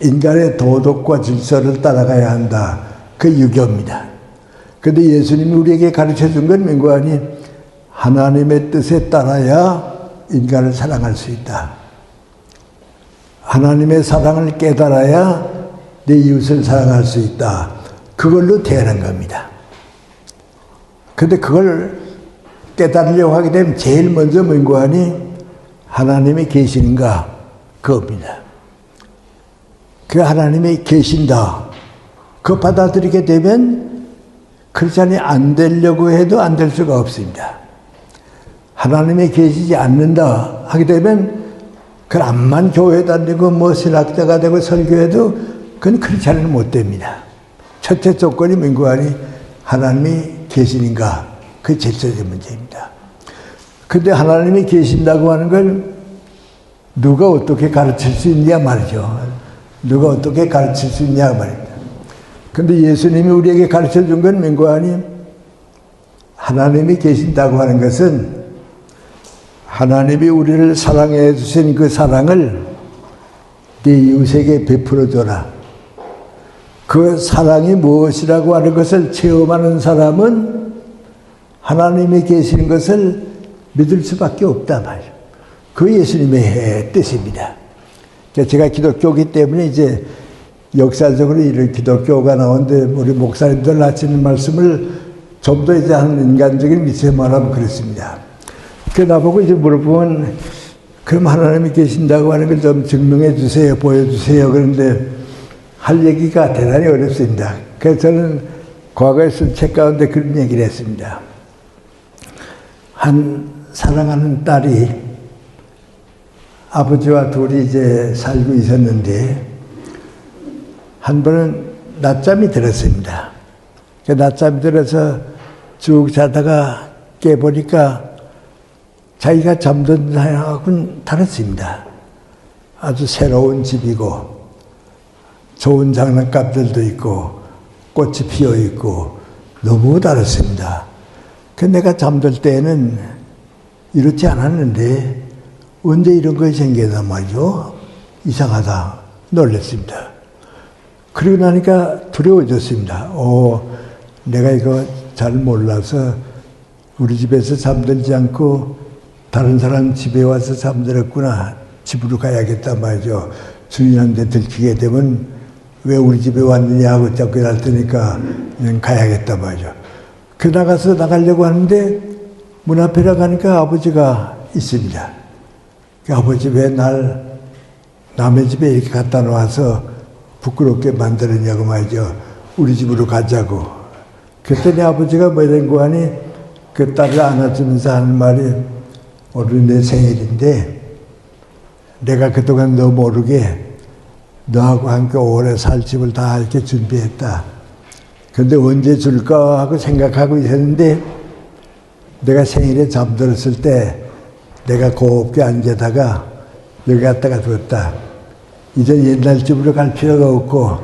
인간의 도덕과 질서를 따라가야 한다. 그게 유교입니다. 그런데 예수님이 우리에게 가르쳐 준 건 민구하니 하나님의 뜻에 따라야 인간을 사랑할 수 있다. 하나님의 사랑을 깨달아야 내 이웃을 사랑할 수 있다. 그걸로 태어난 겁니다. 그런데 그걸 깨달으려고 하게 되면 제일 먼저 민구하니 하나님이 계시는가? 그겁니다. 그 하나님이 계신다. 그거 받아들이게 되면 크리스찬이 안 되려고 해도 안 될 수가 없습니다. 하나님이 계시지 않는다 하게 되면 그 암만 교회 다니고 뭐 신학자가 되고 설교해도 그건 크리스찬은 못 됩니다. 첫째 조건이 민구하니 하나님이 계시는가? 그게 제일 첫째 문제입니다. 근데 하나님이 계신다고 하는 걸 누가 어떻게 가르칠 수 있냐 말이죠. 누가 어떻게 가르칠 수 있냐 말입니다. 근데 예수님이 우리에게 가르쳐 준 건 민구하니 하나님이 계신다고 하는 것은 하나님이 우리를 사랑해 주신 그 사랑을 네 이웃에게 베풀어 줘라. 그 사랑이 무엇이라고 하는 것을 체험하는 사람은 하나님이 계시는 것을 믿을 수밖에 없다 말이에요. 그 예수님의 뜻입니다. 제가 기독교이기 때문에 이제 역사적으로 이런 기독교가 나오는데 우리 목사님들 하시는 말씀을 좀 더 이제 한 인간적인 미세에 말하면 그렇습니다. 그 나보고 이제 물어보면 그럼 하나님이 계신다고 하는 걸 좀 증명해 주세요, 보여주세요. 그런데 할 얘기가 대단히 어렵습니다. 그래서 저는 과거에 쓴 책 가운데 그런 얘기를 했습니다. 한 사랑하는 딸이 아버지와 둘이 이제 살고 있었는데 한 번은 낮잠이 들었습니다. 그 낮잠이 들어서 쭉 자다가 깨보니까 자기가 잠든 하고는 다릅니다. 아주 새로운 집이고 좋은 장난감들도 있고 꽃이 피어 있고 너무 다릅니다. 그 내가 잠들 때는 이렇지 않았는데 언제 이런 것이 생겼단 말이죠. 이상하다. 놀랐습니다. 그러고 나니까 두려워졌습니다. 내가 이거 잘 몰라서 우리 집에서 잠들지 않고 다른 사람 집에 와서 잠들었구나. 집으로 가야겠단 말이죠. 주인한테 들키게 되면 왜 우리 집에 왔느냐 하고 자꾸 할 테니까 그냥 가야겠단 말이죠. 그 나가려고 하는데 문 앞에 가니까 아버지가 있습니다. 아버지 왜 날 남의 집에 이렇게 갖다 놓아서 부끄럽게 만들었냐고 말이죠. 우리 집으로 가자고. 그랬더니 아버지가 뭐 이런 거 하니 그 딸을 안아주면서 하는 말이 오늘 내 생일인데 내가 그동안 너 모르게 너하고 함께 오래 살 집을 다 이렇게 준비했다. 그런데 언제 줄까 하고 생각하고 있었는데 내가 생일에 잠들었을 때 내가 곱게 앉아다가 여기 갖다가 뒀다. 이제 옛날 집으로 갈 필요가 없고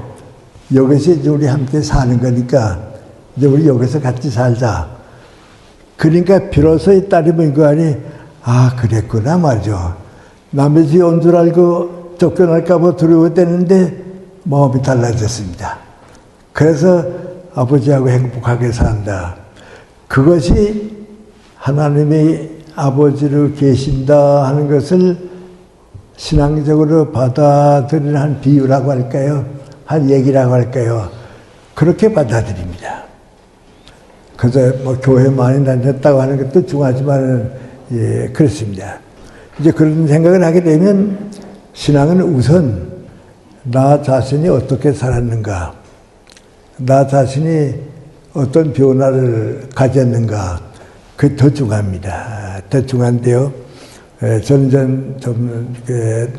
여기서 이제 우리 함께 사는 거니까 이제 우리 여기서 같이 살자. 그러니까 비로소 이 딸이 뭔가니 아 그랬구나 말이죠. 남의 집에 온 줄 알고 쫓겨날까봐 두려웠대는데 마음이 달라졌습니다. 그래서 아버지하고 행복하게 산다. 그것이 하나님이 아버지로 계신다 하는 것을 신앙적으로 받아들이는 한 비유라고 할까요? 한 얘기라고 할까요? 그렇게 받아들입니다. 그래서 뭐 교회 많이 다녔다고 하는 것도 중요하지만은, 예, 그렇습니다. 이제 그런 생각을 하게 되면 신앙은 우선 나 자신이 어떻게 살았는가, 나 자신이 어떤 변화를 가졌는가, 그게 더 중요합니다. 더 중요한데요. 저는 좀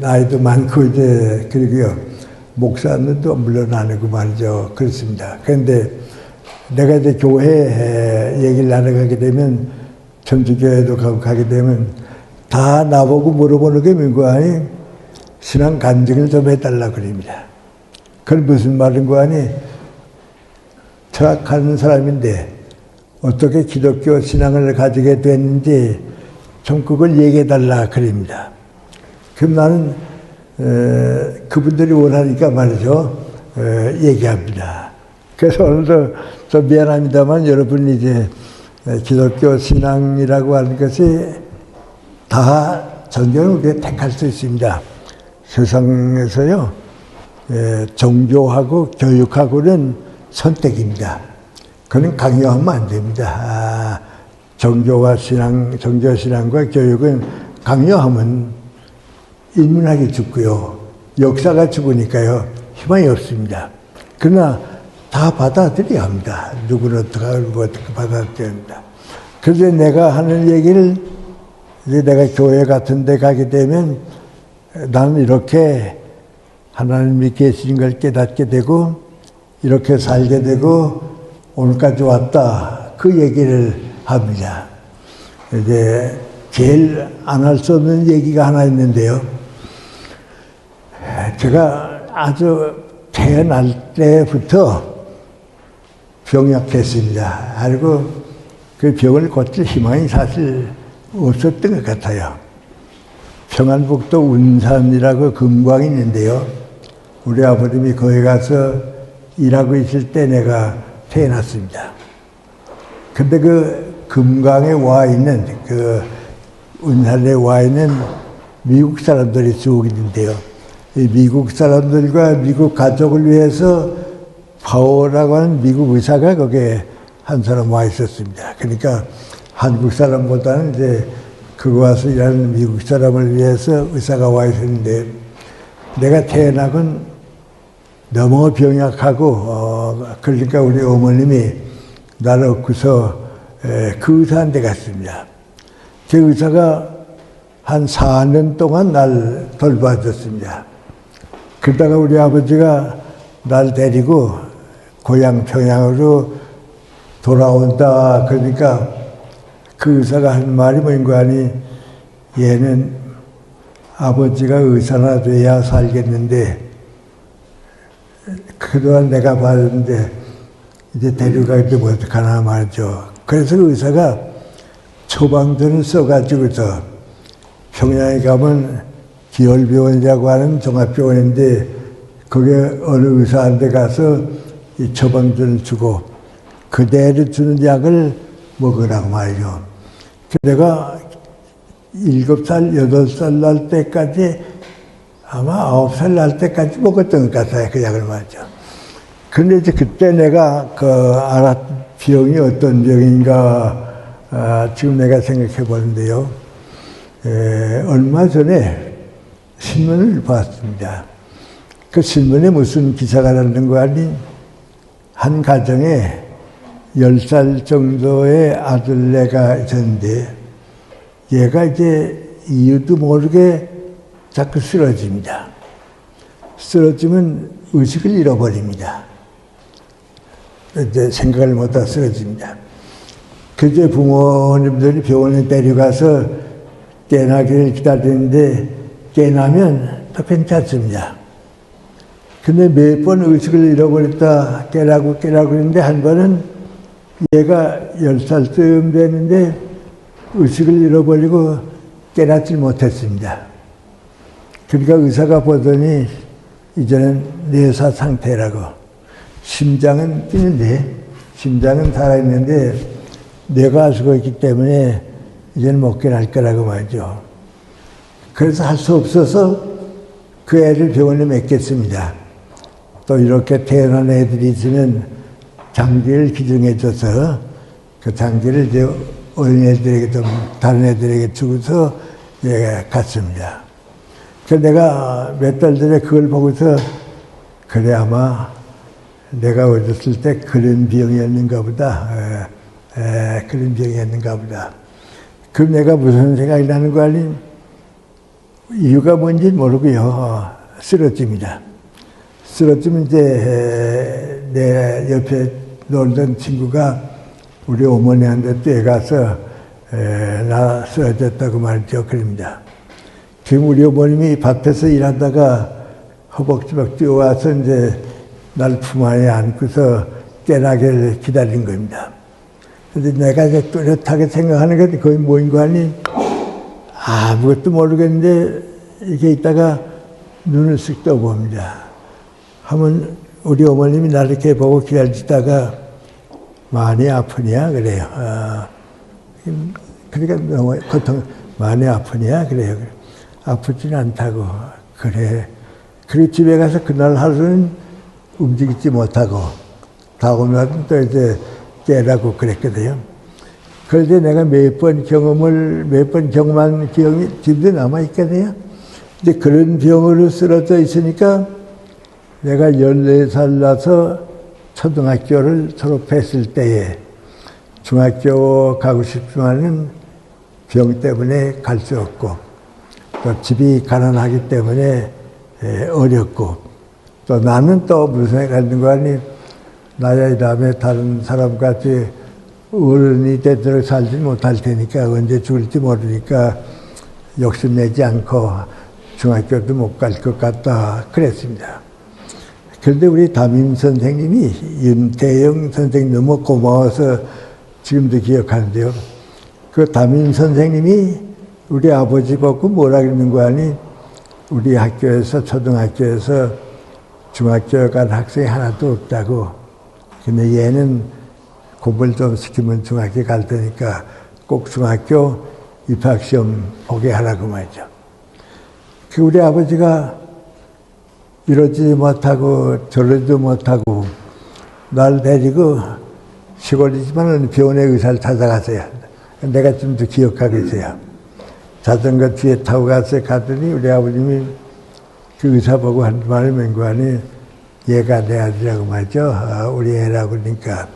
나이도 많고 이제 그리고요 목사님도 물론 아니고 말이죠. 그렇습니다. 그런데 내가 이제 교회 얘기를 나눠가게 되면 천주교회도 가게 되면 다 나보고 물어보는 게 뭔고 하니 신앙 간증을 좀 해달라 그럽니다. 그건 무슨 말인고 하니 철학하는 사람인데 어떻게 기독교 신앙을 가지게 됐는지 좀 그걸 얘기해달라 그럽니다. 그럼 나는 그분들이 원하니까 말이죠. 얘기합니다. 그래서 오늘도 좀 미안합니다만 여러분이 이제 기독교 신앙이라고 하는 것이 다 전쟁을 우리가 택할 수 있습니다. 세상에서요, 종교하고 교육하고는 선택입니다. 그건 강요하면 안 됩니다. 종교와 신앙, 종교신앙과 교육은 강요하면 인문학이 죽고요. 역사가 죽으니까요. 희망이 없습니다. 그러나 다 받아들여야 합니다. 누구는 어떻게 하고 어떻게 받아들여야 합니다. 그래서 내가 하는 얘기를 이제 내가 교회 같은 데 가게 되면 나는 이렇게 하나님이 계신 걸 깨닫게 되고 이렇게 살게 되고 오늘까지 왔다. 그 얘기를 합니다. 이제 제일 안 할 수 없는 얘기가 하나 있는데요. 제가 아주 태어날 때부터 병약했습니다. 그리고 그 병을 고칠 희망이 사실 없었던 것 같아요. 평안북도 운산이라고 금광이 있는데요. 우리 아버님이 거기 가서 일하고 있을 때 내가 태어났습니다. 근데 그 금강에 와 있는, 그 운산에 와 있는 미국 사람들이 쭉 있는데요. 이 미국 사람들과 미국 가족을 위해서 파워라고 하는 미국 의사가 거기에 한 사람 와 있었습니다. 그러니까 한국 사람보다는 이제 그거 와서 일하는 미국 사람을 위해서 의사가 와 있었는데 내가 태어나곤 너무 병약하고 그러니까 우리 어머님이 나를 얻고서 그 의사한테 갔습니다. 그 의사가 한 4년 동안 날 돌봐줬습니다. 그러다가 우리 아버지가 날 데리고 고향 평양으로 돌아온다. 그러니까 그 의사가 한 말이 뭔가 하니 얘는 아버지가 의사나 돼야 살겠는데 그동안 내가 봤는데 이제 데려가기 때문에 어떡하나 말이죠. 그래서 그 의사가 처방전을 써가지고서 평양에 가면 기혈병원이라고 하는 종합병원인데 거기에 어느 의사한테 가서 이 처방전을 주고 그대로 주는 약을 먹으라고 말이죠. 내가 7살, 8살 날 때까지 아마 9살 날 때까지 먹었던 것 같아요. 그 약을 말이죠. 근데 이제 그때 내가 병이 어떤 병인가, 지금 내가 생각해 보는데요. 얼마 전에 신문을 봤습니다. 그 신문에 무슨 기사가 나는 거 아니? 한 가정에 10살 정도의 아들내가 있었는데 얘가 이제 이유도 모르게 자꾸 쓰러집니다. 쓰러지면 의식을 잃어버립니다. 이제 생각을 못하고 쓰러집니다. 그제 부모님들이 병원에 데려가서 깨나기를 기다리는데 깨나면 또 괜찮습니다. 근데 몇 번 의식을 잃어버렸다 깨라고 했는데 한 번은 얘가 10살쯤 됐는데 의식을 잃어버리고 깨닫질 못했습니다. 그러니까 의사가 보더니 이제는 뇌사 상태라고. 심장은 뛰는데, 심장은 살아있는데 뇌가 죽어있기 때문에 이제는 못 깨어날 거라고 말이죠. 그래서 할 수 없어서 그 애를 병원에 맡겼습니다. 또 이렇게 태어난 애들이 있으면 장기를 기증해줘서 그 장기를 이제 어린애들에게 좀 다른 애들에게 주고서 얘가 갔습니다. 그래서 내가 몇 달 전에 그걸 보고서 그래 아마 내가 어렸을 때 그런 병이었는가 보다. 그런 병이었는가 보다. 그럼 내가 무슨 생각이 나는 거 아니? 이유가 뭔지 모르고요. 쓰러집니다. 쓰러지면 이제 내 옆에 놀던 친구가 우리 어머니한테 뛰어가서 나 쓰러졌다고 말이죠. 그럽니다. 지금 우리 어머님이 밭에서 일하다가 허벅지막 뛰어와서 이제 날 품 안에 안고서 깨나기를 기다린 겁니다. 근데 내가 이제 뚜렷하게 생각하는 게 거의 뭐인 거 아니? 아무것도 모르겠는데 이렇게 있다가 눈을 쓱 떠봅니다. 하면 우리 어머님이 나를 이렇게 보고 기다리다가 많이 아프냐 그래요. 그러니까 너무 고통 많이 아프냐 그래요. 아프진 않다고. 그래. 그리고 집에 가서 그날 하루는 움직이지 못하고 다음 날은 또 이제 깨라고 그랬거든요. 그런데 내가 몇 번 경험한 기억이 지금도 남아있거든요. 근데 그런 병으로 쓰러져 있으니까 내가 14살 나서 초등학교를 졸업했을 때에 중학교 가고 싶지만은 병 때문에 갈 수 없고 또 집이 가난하기 때문에 어렵고 또 나는 또 무슨 생각이 있는 거 아니? 나야 이 다음에 다른 사람같이 어른이 되도록 살지 못할 테니까 언제 죽을지 모르니까 욕심내지 않고 중학교도 못 갈 것 같다 그랬습니다. 그런데 우리 담임 선생님이 윤태영 선생님 너무 고마워서 지금도 기억하는데요. 그 담임 선생님이 우리 아버지 보고 뭐라 그러는 거 아니? 우리 학교에서 초등학교에서 중학교 간 학생이 하나도 없다고. 근데 얘는 공부를 좀 시키면 중학교 갈 테니까 꼭 중학교 입학시험 보게 하라고 말이죠. 그 우리 아버지가 이러지 못하고 저러지도 못하고 날 데리고 시골이지만 병원에 의사를 찾아갔어요. 내가 좀 더 기억하고 있어요. 자전거 뒤에 타고 가더니 우리 아버님이 그 의사 보고 한 말이 맹구하니 얘가 내 아들이라고 말이죠. 우리 애라고 그러니까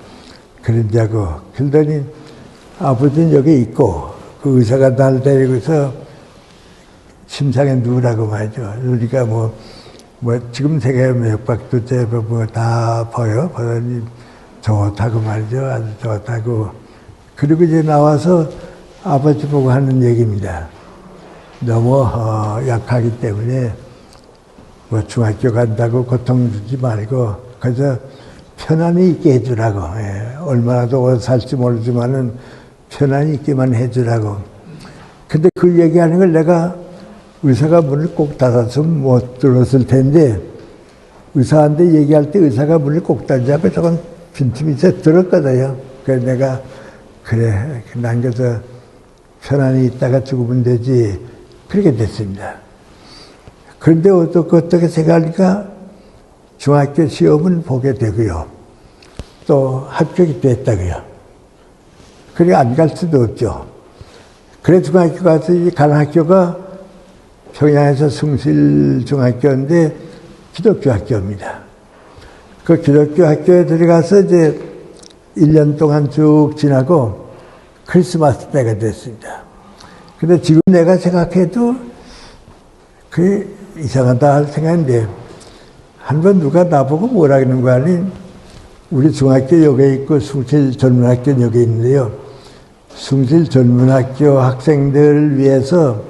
그러자고. 그러더니 아버지는 여기 있고 그 의사가 날 데리고서 심상에 누우라고 말이죠. 우리가 뭐 지금 세계 몇 박도 제법 뭐 다 보여. 보더니 좋다고 말이죠. 아주 좋다고. 그리고 이제 나와서 아버지 보고 하는 얘기입니다. 너무 약하기 때문에 뭐 중학교 간다고 고통 주지 말고 그래서 편안히 있게 해주라고. 얼마나 더 오래 살지 모르지만은 편안히 있게만 해주라고. 근데 그 얘기하는 걸 내가 의사가 문을 꼭 닫았으면 못 들었을 텐데 의사한테 얘기할 때 의사가 문을 꼭 닫지 않고 조금 빈틈이 있어 들었거든요. 그래서 내가 그래 남겨서 편안히 있다가 죽으면 되지 그렇게 됐습니다. 그런데 어떻게 생각하니까 중학교 시험은 보게 되고요. 또 합격이 됐다고요. 그러니까 안 갈 수도 없죠. 그래 중학교 가서 간 학교가 평양에서 숭실중학교인데 기독교 학교입니다. 그 기독교 학교에 들어가서 이제 1년 동안 쭉 지나고 크리스마스 때가 됐습니다. 근데 지금 내가 생각해도 그게 이상하다 할 생각인데 한 번 누가 나보고 뭐라 그러는 거 아니? 우리 중학교 여기에 있고 숭실 전문학교 여기에 있는데요. 숭실 전문학교 학생들을 위해서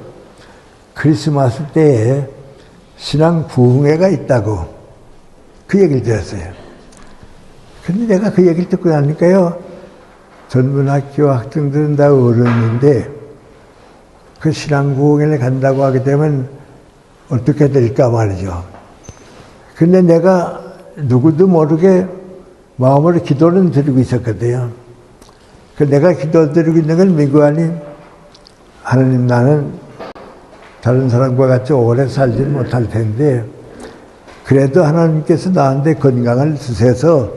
크리스마스 때에 신앙 부흥회가 있다고 그 얘기를 들었어요. 근데 내가 그 얘기를 듣고 나니까요. 젊은 학교 학생들은 다 어른인데 그 신앙부흥회를 간다고 하게 되면 어떻게 될까 말이죠. 근데 내가 누구도 모르게 마음으로 기도는 드리고 있었거든요. 그 내가 기도 드리고 있는 걸 민구안이 하나님 나는 다른 사람과 같이 오래 살지는 못할 텐데 그래도 하나님께서 나한테 건강을 주셔서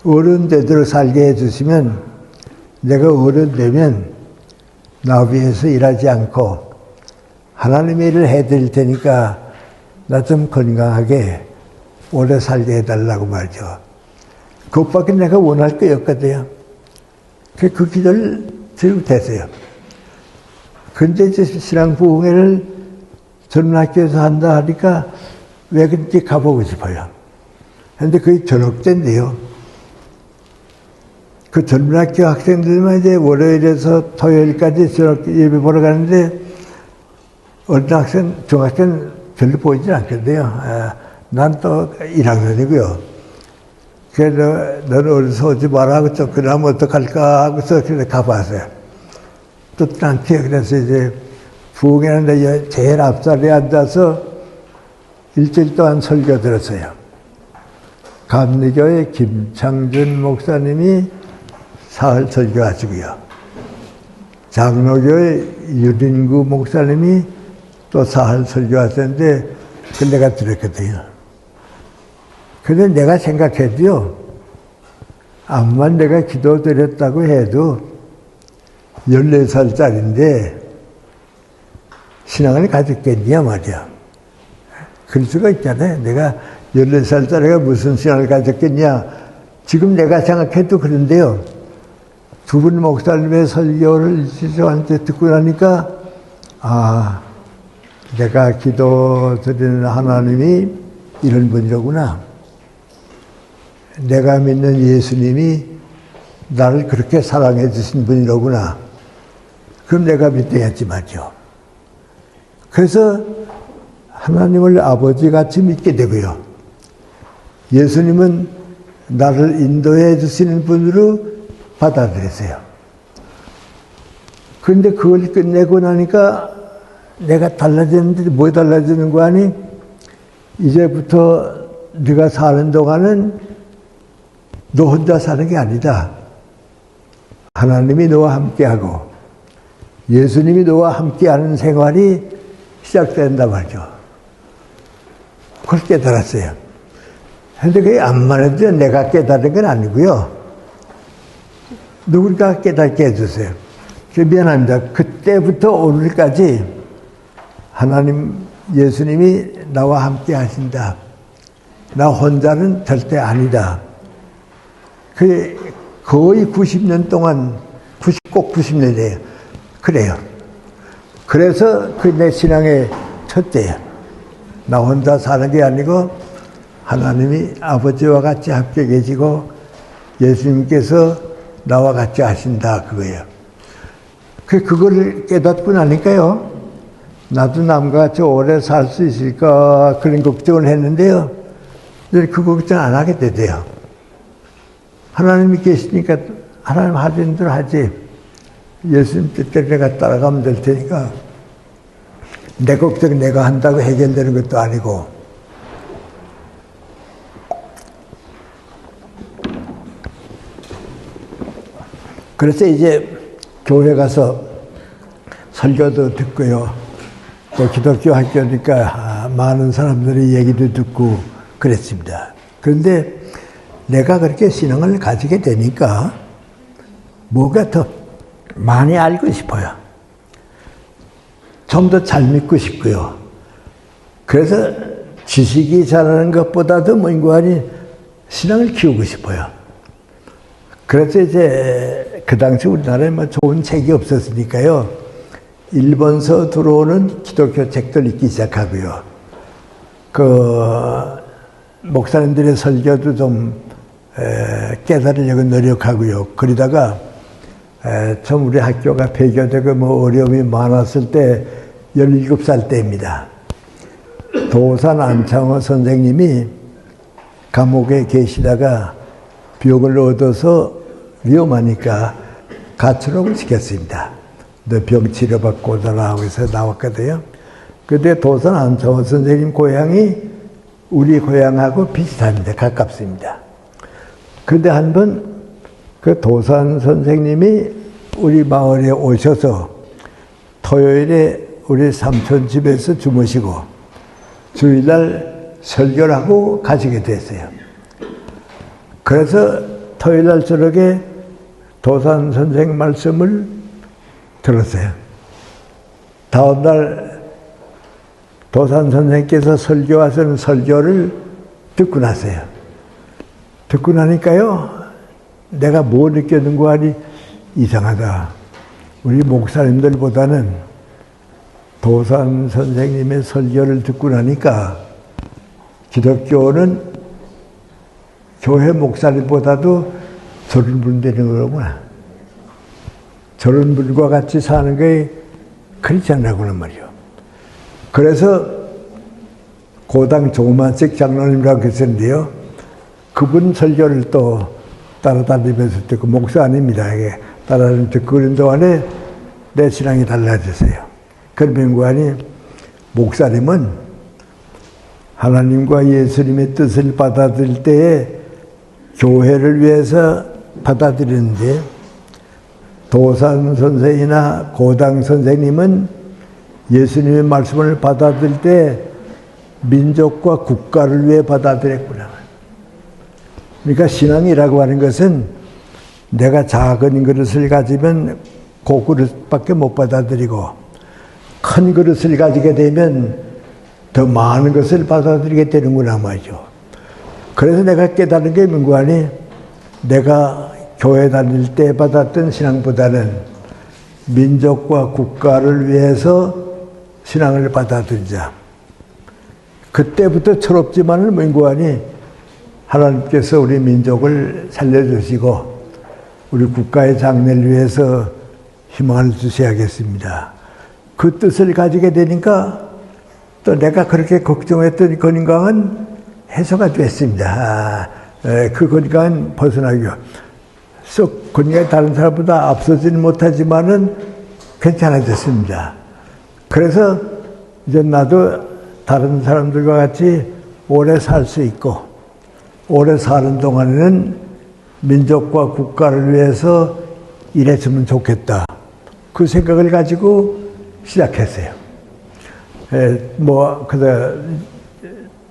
어른 되도록 살게 해주시면 내가 어른 되면 나 위해서 일하지 않고 하나님의 일을 해드릴 테니까 나 좀 건강하게 오래 살게 해달라고 말이죠. 그것밖에 내가 원할 게 없거든요. 그 기도를 드리고 됐어요. 근데 이제 신앙 부흥회를 젊은 학교에서 한다 하니까 왜 그런지 가보고 싶어요. 근데 그게 저녁 때인데요. 그 젊은 학교 학생들만 이제 월요일에서 토요일까지 저녁 예배 보러 가는데 어떤 학생, 중학생 별로 보이진 않거든요. 난 또 1학년이고요. 그래서 너는 어디서 오지 마라 하고 또 그러면 어떡할까 하고서 그래서 가봤어요. 또 딴티에 그래서 이제 부흥회하는데 제일 앞자리에 앉아서 일주일 동안 설교 들었어요. 감리교의 김창준 목사님이 사흘 설교하시고요. 장로교의 유린구 목사님이 또 사흘 설교하셨는데 그걸 내가 들었거든요. 근데 내가 생각해도요, 암만 내가 기도드렸다고 해도 14살짜리인데 신앙을 가졌겠냐 말이야. 그럴 수가 있잖아요. 내가 14살짜리가 무슨 신앙을 가졌겠냐. 지금 내가 생각해도 그런데요. 두 분 목사님의 설교를 저한테 듣고 나니까 내가 기도드리는 하나님이 이런 분이로구나. 내가 믿는 예수님이 나를 그렇게 사랑해 주신 분이로구나. 그럼 내가 믿어야지 말이죠. 그래서 하나님을 아버지같이 믿게 되고요. 예수님은 나를 인도해 주시는 분으로 받아들였어요. 그런데 그걸 끝내고 나니까 내가 달라졌는데 뭐 달라지는 거 아니? 이제부터 네가 사는 동안은 너 혼자 사는 게 아니다. 하나님이 너와 함께하고 예수님이 너와 함께하는 생활이 시작된다 말이죠. 그걸 깨달았어요. 그런데 그게 암만 해도 내가 깨달은 건 아니고요. 누군가 깨닫게 해주세요. 미안합니다. 그때부터 오늘까지 하나님, 예수님이 나와 함께 하신다. 나 혼자는 절대 아니다. 그 거의 90년 동안, 꼭 90년이에요. 그래요. 그래서 그 내 신앙의 첫째예요. 나 혼자 사는 게 아니고 하나님이 아버지와 같이 함께 계시고 예수님께서 나와 같이 하신다 그거예요. 그걸 깨닫고 나니까요. 나도 남과 같이 오래 살 수 있을까 그런 걱정을 했는데요. 그 걱정 안 하게 되대요. 하나님이 계시니까 하나님 하시는 대로 하지. 예수님 뜻대로 내가 따라가면 될 테니까 내 걱정 내가 한다고 해결되는 것도 아니고. 그래서 이제 교회 가서 설교도 듣고요. 또 기독교 학교니까 많은 사람들의 얘기도 듣고 그랬습니다. 그런데 내가 그렇게 신앙을 가지게 되니까 뭐가 더 많이 알고 싶어요. 좀 더 잘 믿고 싶고요. 그래서 지식이 잘하는 것보다도 뭔가니 신앙을 키우고 싶어요. 그래서 이제 그 당시 우리나라에 뭐 좋은 책이 없었으니까요. 일본서 들어오는 기독교 책들 읽기 시작하고요. 그 목사님들의 설교도 좀 깨달으려고 노력하고요. 그러다가 좀 우리 학교가 폐교되고 뭐 어려움이 많았을 때 17살 때입니다. 도산 안창호 선생님이 감옥에 계시다가 병을 얻어서 위험하니까 가출을 시켰습니다. 너 병 치료받고 오더라 하고 해서 나왔거든요. 그때 도산 안성호 선생님 고향이 우리 고향하고 비슷합니다. 가깝습니다. 근데 한 번 그 도산 선생님이 우리 마을에 오셔서 토요일에 우리 삼촌 집에서 주무시고 주일날 설교를 하고 가시게 됐어요. 그래서 토요일날 저녁에 도산 선생 말씀을 들었어요. 다음날 도산 선생께서 설교하시는 설교를 듣고 났어요. 듣고 나니까요, 내가 뭐 느꼈는가 하니 이상하다. 우리 목사님들보다는 도산 선생님의 설교를 듣고 나니까 기독교는 교회 목사님보다도 저런 분 되는 거구나. 저런 분과 같이 사는 게 그렇지 않나구나 말이요. 그래서 고당 조만식 장로님이라고 계셨는데요. 그분 설교를 또 따라다니면서 듣고, 목사 아닙니다. 이게 따라다니면서 듣고 그런 동안에 내 신앙이 달라졌어요. 그런 면이 목사님은 하나님과 예수님의 뜻을 받아들일 때에 교회를 위해서 받아들이는데, 도산 선생이나 고당 선생님은 예수님의 말씀을 받아들일 때 민족과 국가를 위해 받아들였구나. 그러니까 신앙이라고 하는 것은 내가 작은 그릇을 가지면 그 그릇밖에 못 받아들이고, 큰 그릇을 가지게 되면 더 많은 것을 받아들이게 되는구나 말이죠. 그래서 내가 깨달은 게 민구하니, 내가 교회 다닐 때 받았던 신앙보다는 민족과 국가를 위해서 신앙을 받아들이자. 그때부터 철없지만은 민구하니 하나님께서 우리 민족을 살려주시고 우리 국가의 장래를 위해서 희망을 주셔야겠습니다. 그 뜻을 가지게 되니까 또 내가 그렇게 걱정했던 건강은 해소가 됐습니다. 그 건강은 벗어나기요. 썩 건강이 다른 사람보다 앞서지는 못하지만은 괜찮아졌습니다. 그래서 이제 나도 다른 사람들과 같이 오래 살 수 있고, 오래 사는 동안에는 민족과 국가를 위해서 일했으면 좋겠다. 그 생각을 가지고 시작했어요. 그래서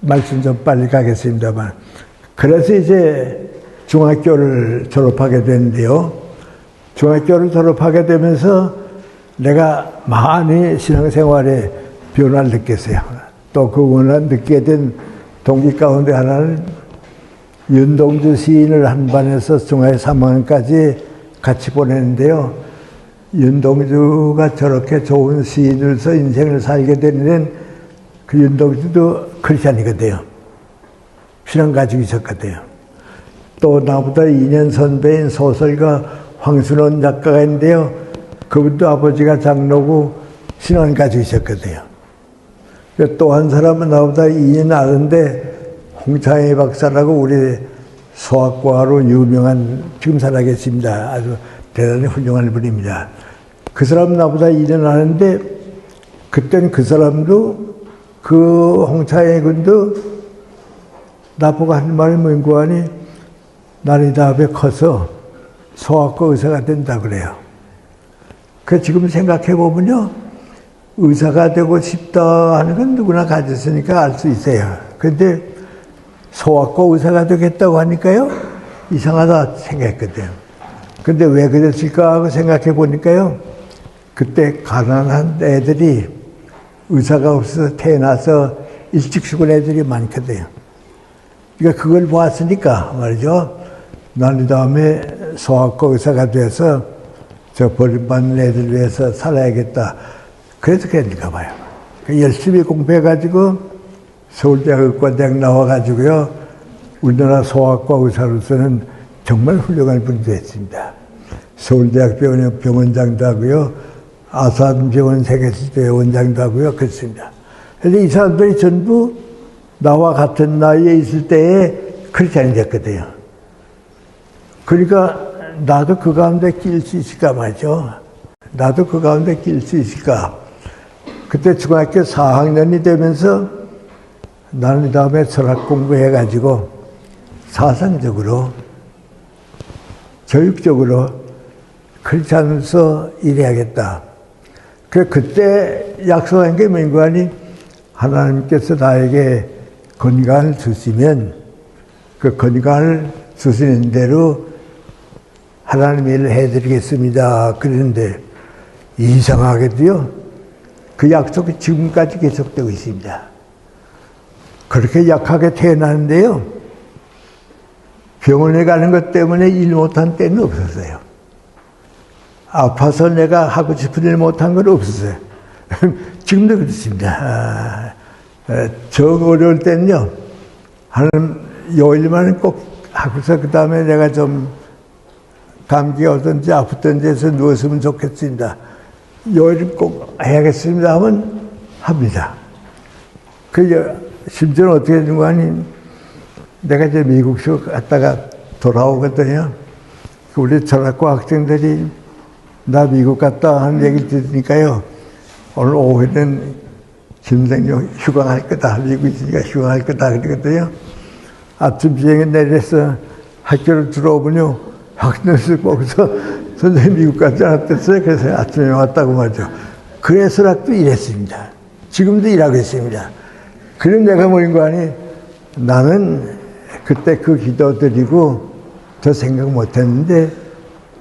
말씀 좀 빨리 가겠습니다만. 그래서 이제 중학교를 졸업하게 됐는데요. 중학교를 졸업하게 되면서 내가 많이 신앙생활에 변화를 느꼈어요. 또 그 원한 느끼게 된 동기 가운데 하나는 윤동주 시인을 한 반에서 중학교 3학년까지 같이 보냈는데요. 윤동주가 저렇게 좋은 시인으로서 인생을 살게 되는 그 윤동주도 크리스찬이거든요. 신앙 가지고 있었거든요. 또 나보다 2년 선배인 소설가 황순원 작가가 있는데요. 그분도 아버지가 장로고 신앙을 가지고 있었거든요. 또 한 사람은 나보다 2년 아는데 홍창희 박사라고 우리 소아과로 유명한, 지금 살아계십니다. 아주 대단히 훌륭한 분입니다. 그 사람 나보다 2년 아는데, 그때는 그 사람도, 그 홍창희 군도 나보고 한 말이 뭔고 하니, 나는 다음에 커서 소아과 의사가 된다 그래요. 그 지금 생각해 보면요, 의사가 되고 싶다 하는 건 누구나 가졌으니까 알 수 있어요. 근데 소아과 의사가 되겠다고 하니까요, 이상하다 생각했거든요. 근데 왜 그랬을까 하고 생각해 보니까요, 그때 가난한 애들이 의사가 없어서 태어나서 일찍 죽은 애들이 많거든요. 그러니까 그걸 보았으니까 말이죠. 난 다음에 소아과 의사가 돼서 저 버림받는 애들 위해서 살아야겠다. 그래서 그랬는가 봐요. 열심히 공부해가지고 서울대학의과대학 나와가지고요, 우리나라 소아과 의사로서는 정말 훌륭한 분이 됐습니다. 서울대학 병원장도 하고요, 아산병원 세계시대 원장도 하고요, 그렇습니다. 그런데 이 사람들이 전부 나와 같은 나이에 있을 때에 크리스찬이 됐거든요. 그러니까 나도 그 가운데 낄 수 있을까 말이죠. 나도 그 가운데 낄 수 있을까. 그때 중학교 4학년이 되면서 나는 그 다음에 철학 공부해가지고 사상적으로, 교육적으로 그렇지 않아서 일해야겠다. 그때 약속한 게 뭔가니, 하나님께서 나에게 건강을 주시면 그 건강을 주시는 대로 하나님 일을 해드리겠습니다. 그런데 이상하게도요, 그 약속이 지금까지 계속되고 있습니다. 그렇게 약하게 태어나는데요, 병원에 가는 것 때문에 일 못한 때는 없었어요. 아파서 내가 하고 싶은 일 못한 건 없었어요. 지금도 그렇습니다. 저 어려울 때는요, 한 요일만은 꼭 하고서 그 다음에 내가 좀 감기가 오든지 아프든지 해서 누웠으면 좋겠습니다. 요일은 꼭 해야겠습니다 하면 합니다. 심지어는 어떻게 되는 거 아니, 내가 이제 미국서 갔다가 돌아오거든요. 우리 철학과 학생들이 나 미국 갔다 하는 얘기를 들으니까요, 오늘 오후에는 김생용 휴강할 거다. 미국 있으니까 휴강할 거다. 그러거든요. 아침 비행에 내려서 학교를 들어오면요, 학생들 거기서 선생님 미국 가지 않았댔어요. 그래서 아침에 왔다고 말이죠. 그래서 철학도 일했습니다. 지금도 일하고 있습니다. 그런 내가 뭐인 거 아니, 나는 그때 그 기도 드리고 더 생각 못 했는데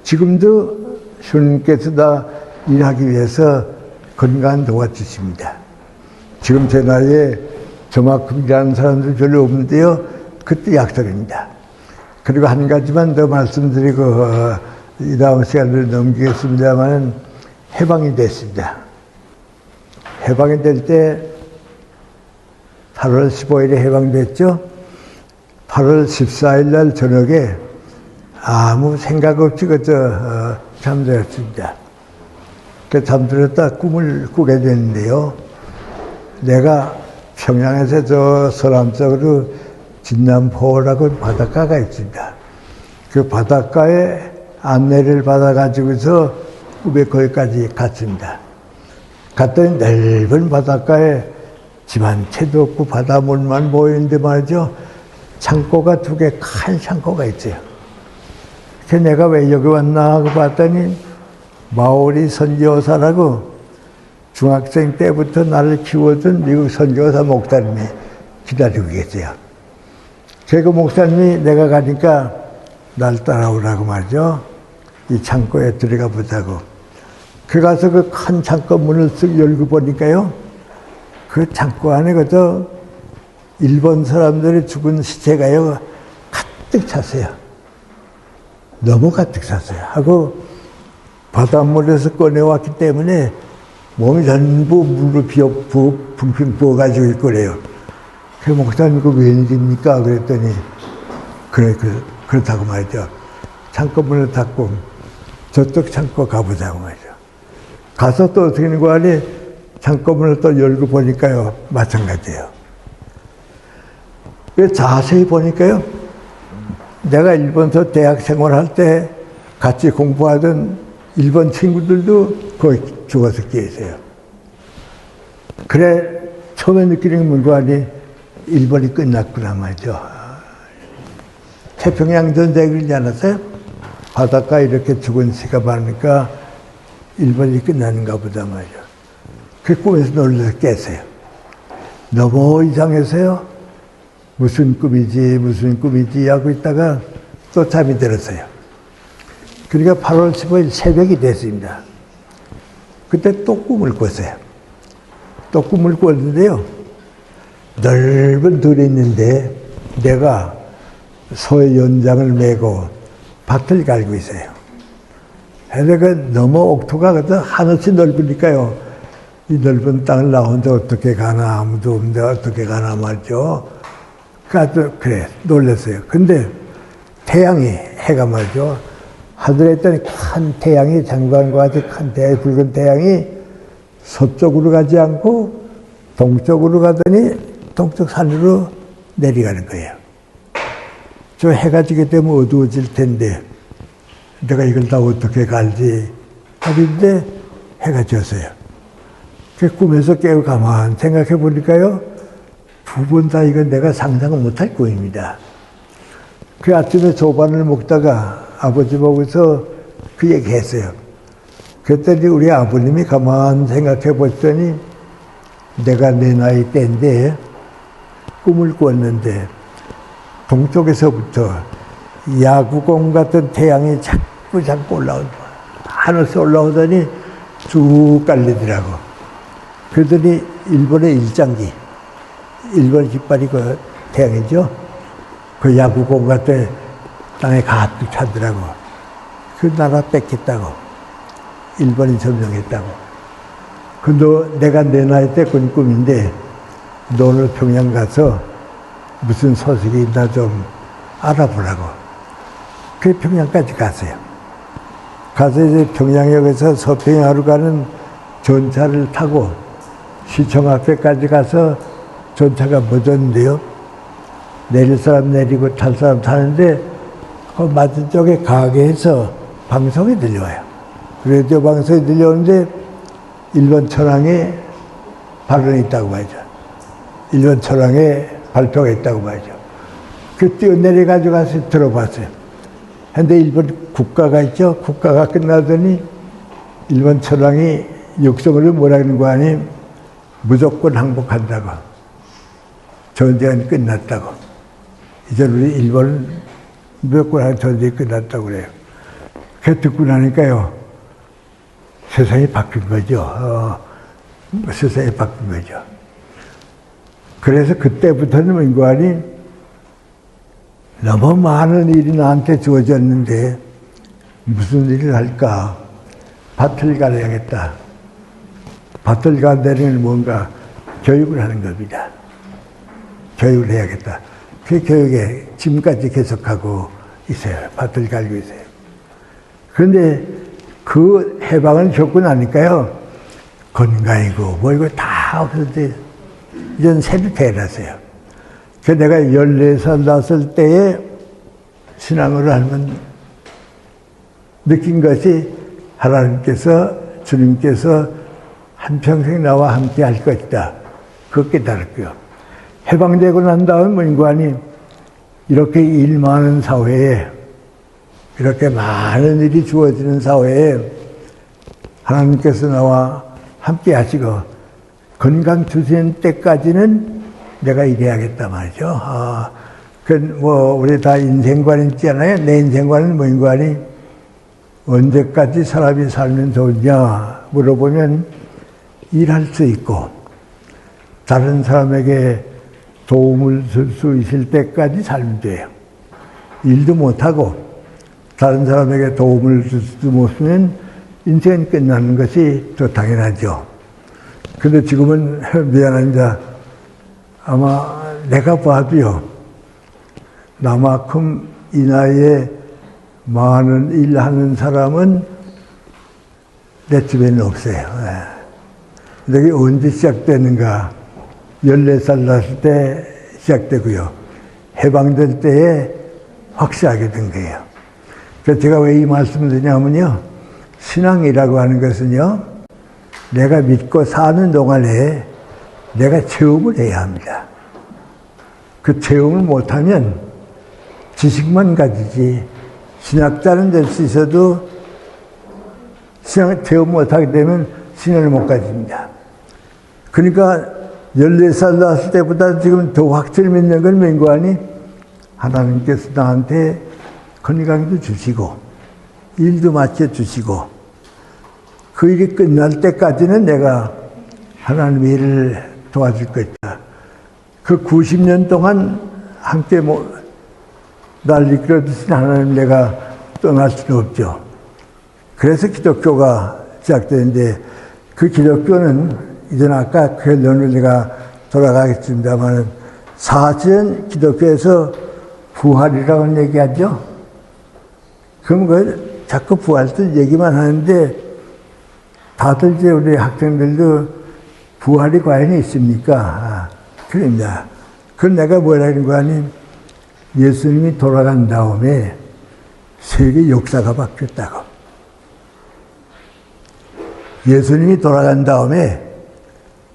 지금도 주님께서 나 일하기 위해서 건강한 도와주십니다. 지금 제 나이에 저만큼 일하는 사람들 별로 없는데요, 그때 약속입니다. 그리고 한 가지만 더 말씀드리고 이 다음 시간을 넘기겠습니다만, 해방이 됐습니다. 해방이 될 때 8월 15일에 해방됐죠. 8월 14일 날 저녁에 아무 생각 없이 그저 잠들었습니다. 그 잠들었다 꿈을 꾸게 됐는데요, 내가 평양에서 저 서남쪽으로 진남포라고 바닷가가 있습니다. 그 바닷가에 안내를 받아가지고서 꿈에 거기까지 갔습니다. 갔더니 넓은 바닷가에 집 한 채도 없고 바닷물만 보이는데 말이죠, 창고가 두 개, 큰 창고가 있어요. 그래서 내가 왜 여기 왔나 하고 봤더니 마오리 선교사라고 중학생 때부터 나를 키워준 미국 선교사 목사님이 기다리고 계세요. 그 목사님이 내가 가니까 날 따라오라고 말이죠. 이 창고에 들어가 보자고. 그 가서 그 큰 창고 문을 쓱 열고 보니까요, 그 창고 안에 그저 일본 사람들이 죽은 시체가요 가득 찼어요. 너무 가득 찼어요. 하고 바닷물에서 꺼내왔기 때문에 몸이 전부 물로 붕붕 부어가지고 있거래요. 그 목사님, 그 웬일입니까? 그랬더니, 그렇다고 말이죠. 창고 문을 닫고 저쪽 창고 가보자고 말이죠. 가서 또 어떻게 하는 거 아니, 창고 문을 또 열고 보니까요, 마찬가지예요. 자세히 보니까요, 내가 일본서 대학 생활할 때 같이 공부하던 일본 친구들도 거의 죽어서 계세요. 그래, 처음에 느끼는 뭔가 아니, 일본이 끝났구나 말이죠. 태평양 전쟁이지 않았어요? 바닷가에 이렇게 죽은 시가 많으니까 일본이 끝나는가 보다 말이죠. 그 꿈에서 놀라서 깼어요. 너무 이상해서요. 무슨 꿈이지 하고 있다가 또 잠이 들었어요. 그러니까 8월 15일 새벽이 됐습니다. 그때 또 꿈을 꿨어요. 또 꿈을 꿨는데요, 넓은 들이 있는데 내가 소의 연장을 메고 밭을 갈고 있어요. 그래서 그 너무 옥토가 하늘이 넓으니까요, 이 넓은 땅을 나 혼자 어떻게 가나, 아무도 없는데 어떻게 가나 말이죠. 그래, 놀랐어요. 근데 태양이, 해가 말이죠, 하늘에 있던 큰 태양이, 장관과 같이 큰 붉은 태양이 서쪽으로 가지 않고 동쪽으로 가더니 동쪽 산으로 내려가는 거예요. 저 해가 지게 되면 어두워질 텐데 내가 이걸 다 어떻게 갈지 하는데 해가 졌어요. 그 꿈에서 깨고 가만 생각해 보니까요, 두 번 다 이건 내가 상상을 못할 꿈입니다. 그 아침에 소반을 먹다가 아버지 보고서 그 얘기 했어요. 그랬더니 우리 아버님이 가만 생각해 보시더니 내가 내 나이 때인데 꿈을 꿨는데 동쪽에서부터 야구공 같은 태양이 자꾸 올라오고 하늘에서 올라오더니 쭉 깔리더라고. 그러더니 일본의 일장기, 일본 깃발이 그 태양이죠. 그 야구공 같은 땅에 가득 차더라고. 그 나라 뺏겠다고. 일본이 점령했다고. 근데 내가 내 나이 때 꾼 꿈인데 너 오늘 평양 가서 무슨 소식이 있나 좀 알아보라고. 그 평양까지 갔어요. 가서 이제 평양역에서 서평야로 가는 전차를 타고 시청 앞에까지 가서 전차가 멎었는데요. 내릴 사람 내리고 탈 사람 타는데 그 맞은쪽에 가게에서 방송이 들려와요. 라디오 방송이 들려오는데 일본 천황에 발언이 있다고 말이죠. 일본 천황에 발표가 있다고 말이죠. 그 뛰어내려가지고 가서 들어봤어요. 근데 일본 국가가 있죠. 국가가 끝나더니 일본 천황이 육성으로 뭐라는 거 아니 무조건 항복한다고. 전쟁은 끝났다고. 이제 우리 일본은 무조건 전쟁이 끝났다고 그래요. 그 듣고 나니까요. 세상이 바뀐 거죠. 세상이 바뀐 거죠. 그래서 그때부터는 뭔가 아니 너무 많은 일이 나한테 주어졌는데 무슨 일을 할까? 밭을 가야겠다. 밭을 간다는 뭔가 교육을 하는 겁니다. 교육을 해야겠다. 그 교육에 지금까지 계속하고 있어요. 밭을 갈고 있어요. 그런데 그 해방을 겪고 나니까요. 건강이고 뭐 이거 다 없어졌어요. 이제는 새로 태어났어요. 그 내가 14살 났을 때에 신앙으로 하면 느낀 것이 하나님께서 주님께서 한평생 나와 함께 할 것이다. 그거 깨달았고요. 해방되고 난 다음 뭔가니 이렇게 일 많은 사회에 이렇게 많은 일이 주어지는 사회에 하나님께서 나와 함께 하시고 건강 주시는 때까지는 내가 일해야겠다 말이죠. 우리 다 인생관 있잖아요. 내 인생관은 뭔가니 언제까지 사람이 살면 좋냐 물어보면 일할 수 있고 다른 사람에게 도움을 줄 수 있을 때까지 살면 돼요. 일도 못하고 다른 사람에게 도움을 줄 수 없으면 인생은 끝나는 것이 더 당연하죠. 근데 지금은 미안합니다. 아마 내가 봐도요. 나만큼 이 나이에 많은 일하는 사람은 내 주변에 없어요. 이게 언제 시작되는가? 14살 났을 때 시작되고요. 해방될 때에 확실하게 된 거예요. 그래서 제가 왜 이 말씀을 드냐면요. 신앙이라고 하는 것은요. 내가 믿고 사는 동안에 내가 체험을 해야 합니다. 그 체험을 못하면 지식만 가지지 신학자는 될 수 있어도 신앙을 체험 못하게 되면 신앙을 못 가집니다. 그러니까 14살 났을 때보다 지금 더 확실히 믿는 건 뭔가 아니 하나님께서 나한테 건강도 주시고 일도 맡겨주시고 그 일이 끝날 때까지는 내가 하나님의 일을 도와줄 것이다. 그 90년 동안 함께 날 이끌어 주신 하나님 내가 떠날 수는 없죠. 그래서 기독교가 시작되는데 그 기독교는 이제는 아까 결론을 내가 돌아가겠습니다만 사실은 기독교에서 부활이라고 얘기하죠. 그럼 그 자꾸 부활도 얘기만 하는데 다들 이제 우리 학생들도 부활이 과연 있습니까? 그럽니다. 그럼 내가 뭐라는 거 아니? 예수님이 돌아간 다음에 세계 역사가 바뀌었다고. 예수님이 돌아간 다음에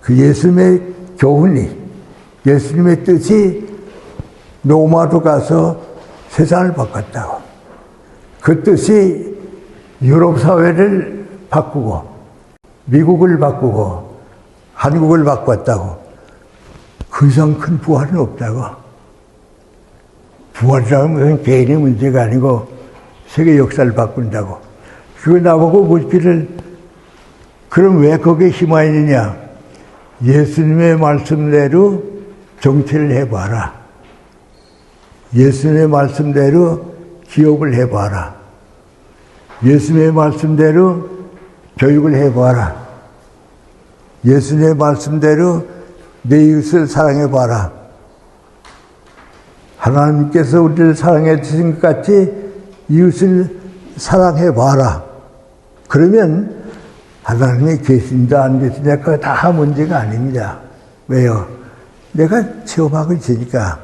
그 예수님의 교훈이, 예수님의 뜻이 로마로 가서 세상을 바꿨다고. 그 뜻이 유럽 사회를 바꾸고, 미국을 바꾸고, 한국을 바꿨다고. 그 이상 큰 부활은 없다고. 부활이라는 것은 개인의 문제가 아니고 세계 역사를 바꾼다고. 그거 나보고 묻기를, 그럼 왜 거기에 힘어 있느냐? 예수님의 말씀대로 정치를 해봐라. 예수님의 말씀대로 기업을 해봐라. 예수님의 말씀대로 교육을 해봐라. 예수님의 말씀대로 내 이웃을 사랑해봐라. 하나님께서 우리를 사랑해 주신 것 같이 이웃을 사랑해봐라. 그러면 하나님이 계신다 안 계신다 그거 다 문제가 아닙니다. 왜요? 내가 체험하고 있으니까,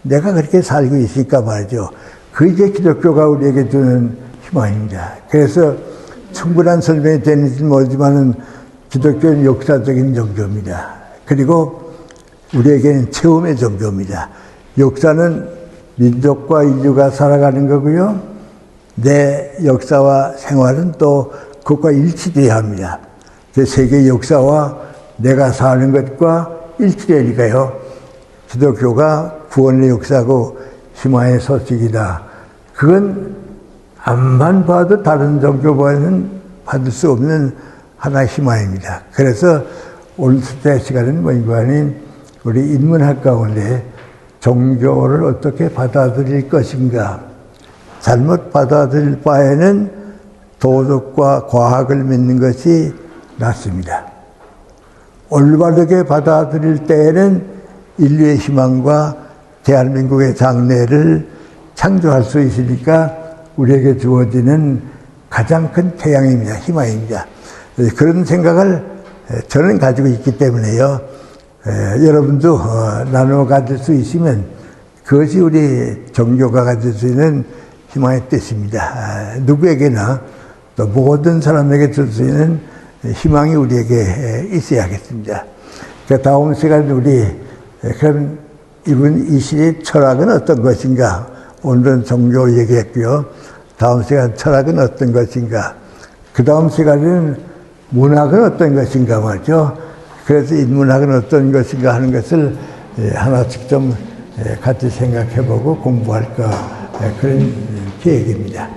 내가 그렇게 살고 있으니까 말이죠. 그게 기독교가 우리에게 주는 희망입니다. 그래서 충분한 설명이 되는지 모르지만은 기독교는 역사적인 종교입니다. 그리고 우리에게는 체험의 종교입니다. 역사는 민족과 인류가 살아가는 거고요. 내 역사와 생활은 또 그것과 일치돼야 합니다. 세계 역사와 내가 사는 것과 일치되니까요. 기독교가 구원의 역사고 희망의 소식이다. 그건 앞만 봐도 다른 종교보다는 받을 수 없는 하나의 희망입니다. 그래서 오늘 시간은 뭐인가 아닌 우리 인문학 가운데 종교를 어떻게 받아들일 것인가, 잘못 받아들일 바에는 도덕과 과학을 믿는 것이 낫습니다. 올바르게 받아들일 때에는 인류의 희망과 대한민국의 장래를 창조할 수 있으니까 우리에게 주어지는 가장 큰 태양입니다. 희망입니다. 그런 생각을 저는 가지고 있기 때문에요. 여러분도 나누어 가질 수 있으면 그것이 우리 종교가 가질 수 있는 희망의 뜻입니다. 누구에게나 또 모든 사람에게 줄 수 있는 희망이 우리에게 있어야겠습니다. 다음 시간에 우리 그럼 이 시대의 철학은 어떤 것인가? 오늘은 종교 얘기했고요. 다음 시간 철학은 어떤 것인가? 그 다음 시간에는 문학은 어떤 것인가 말이죠. 그래서 인문학은 어떤 것인가 하는 것을 하나씩 좀 같이 생각해보고 공부할까 그런 계획입니다.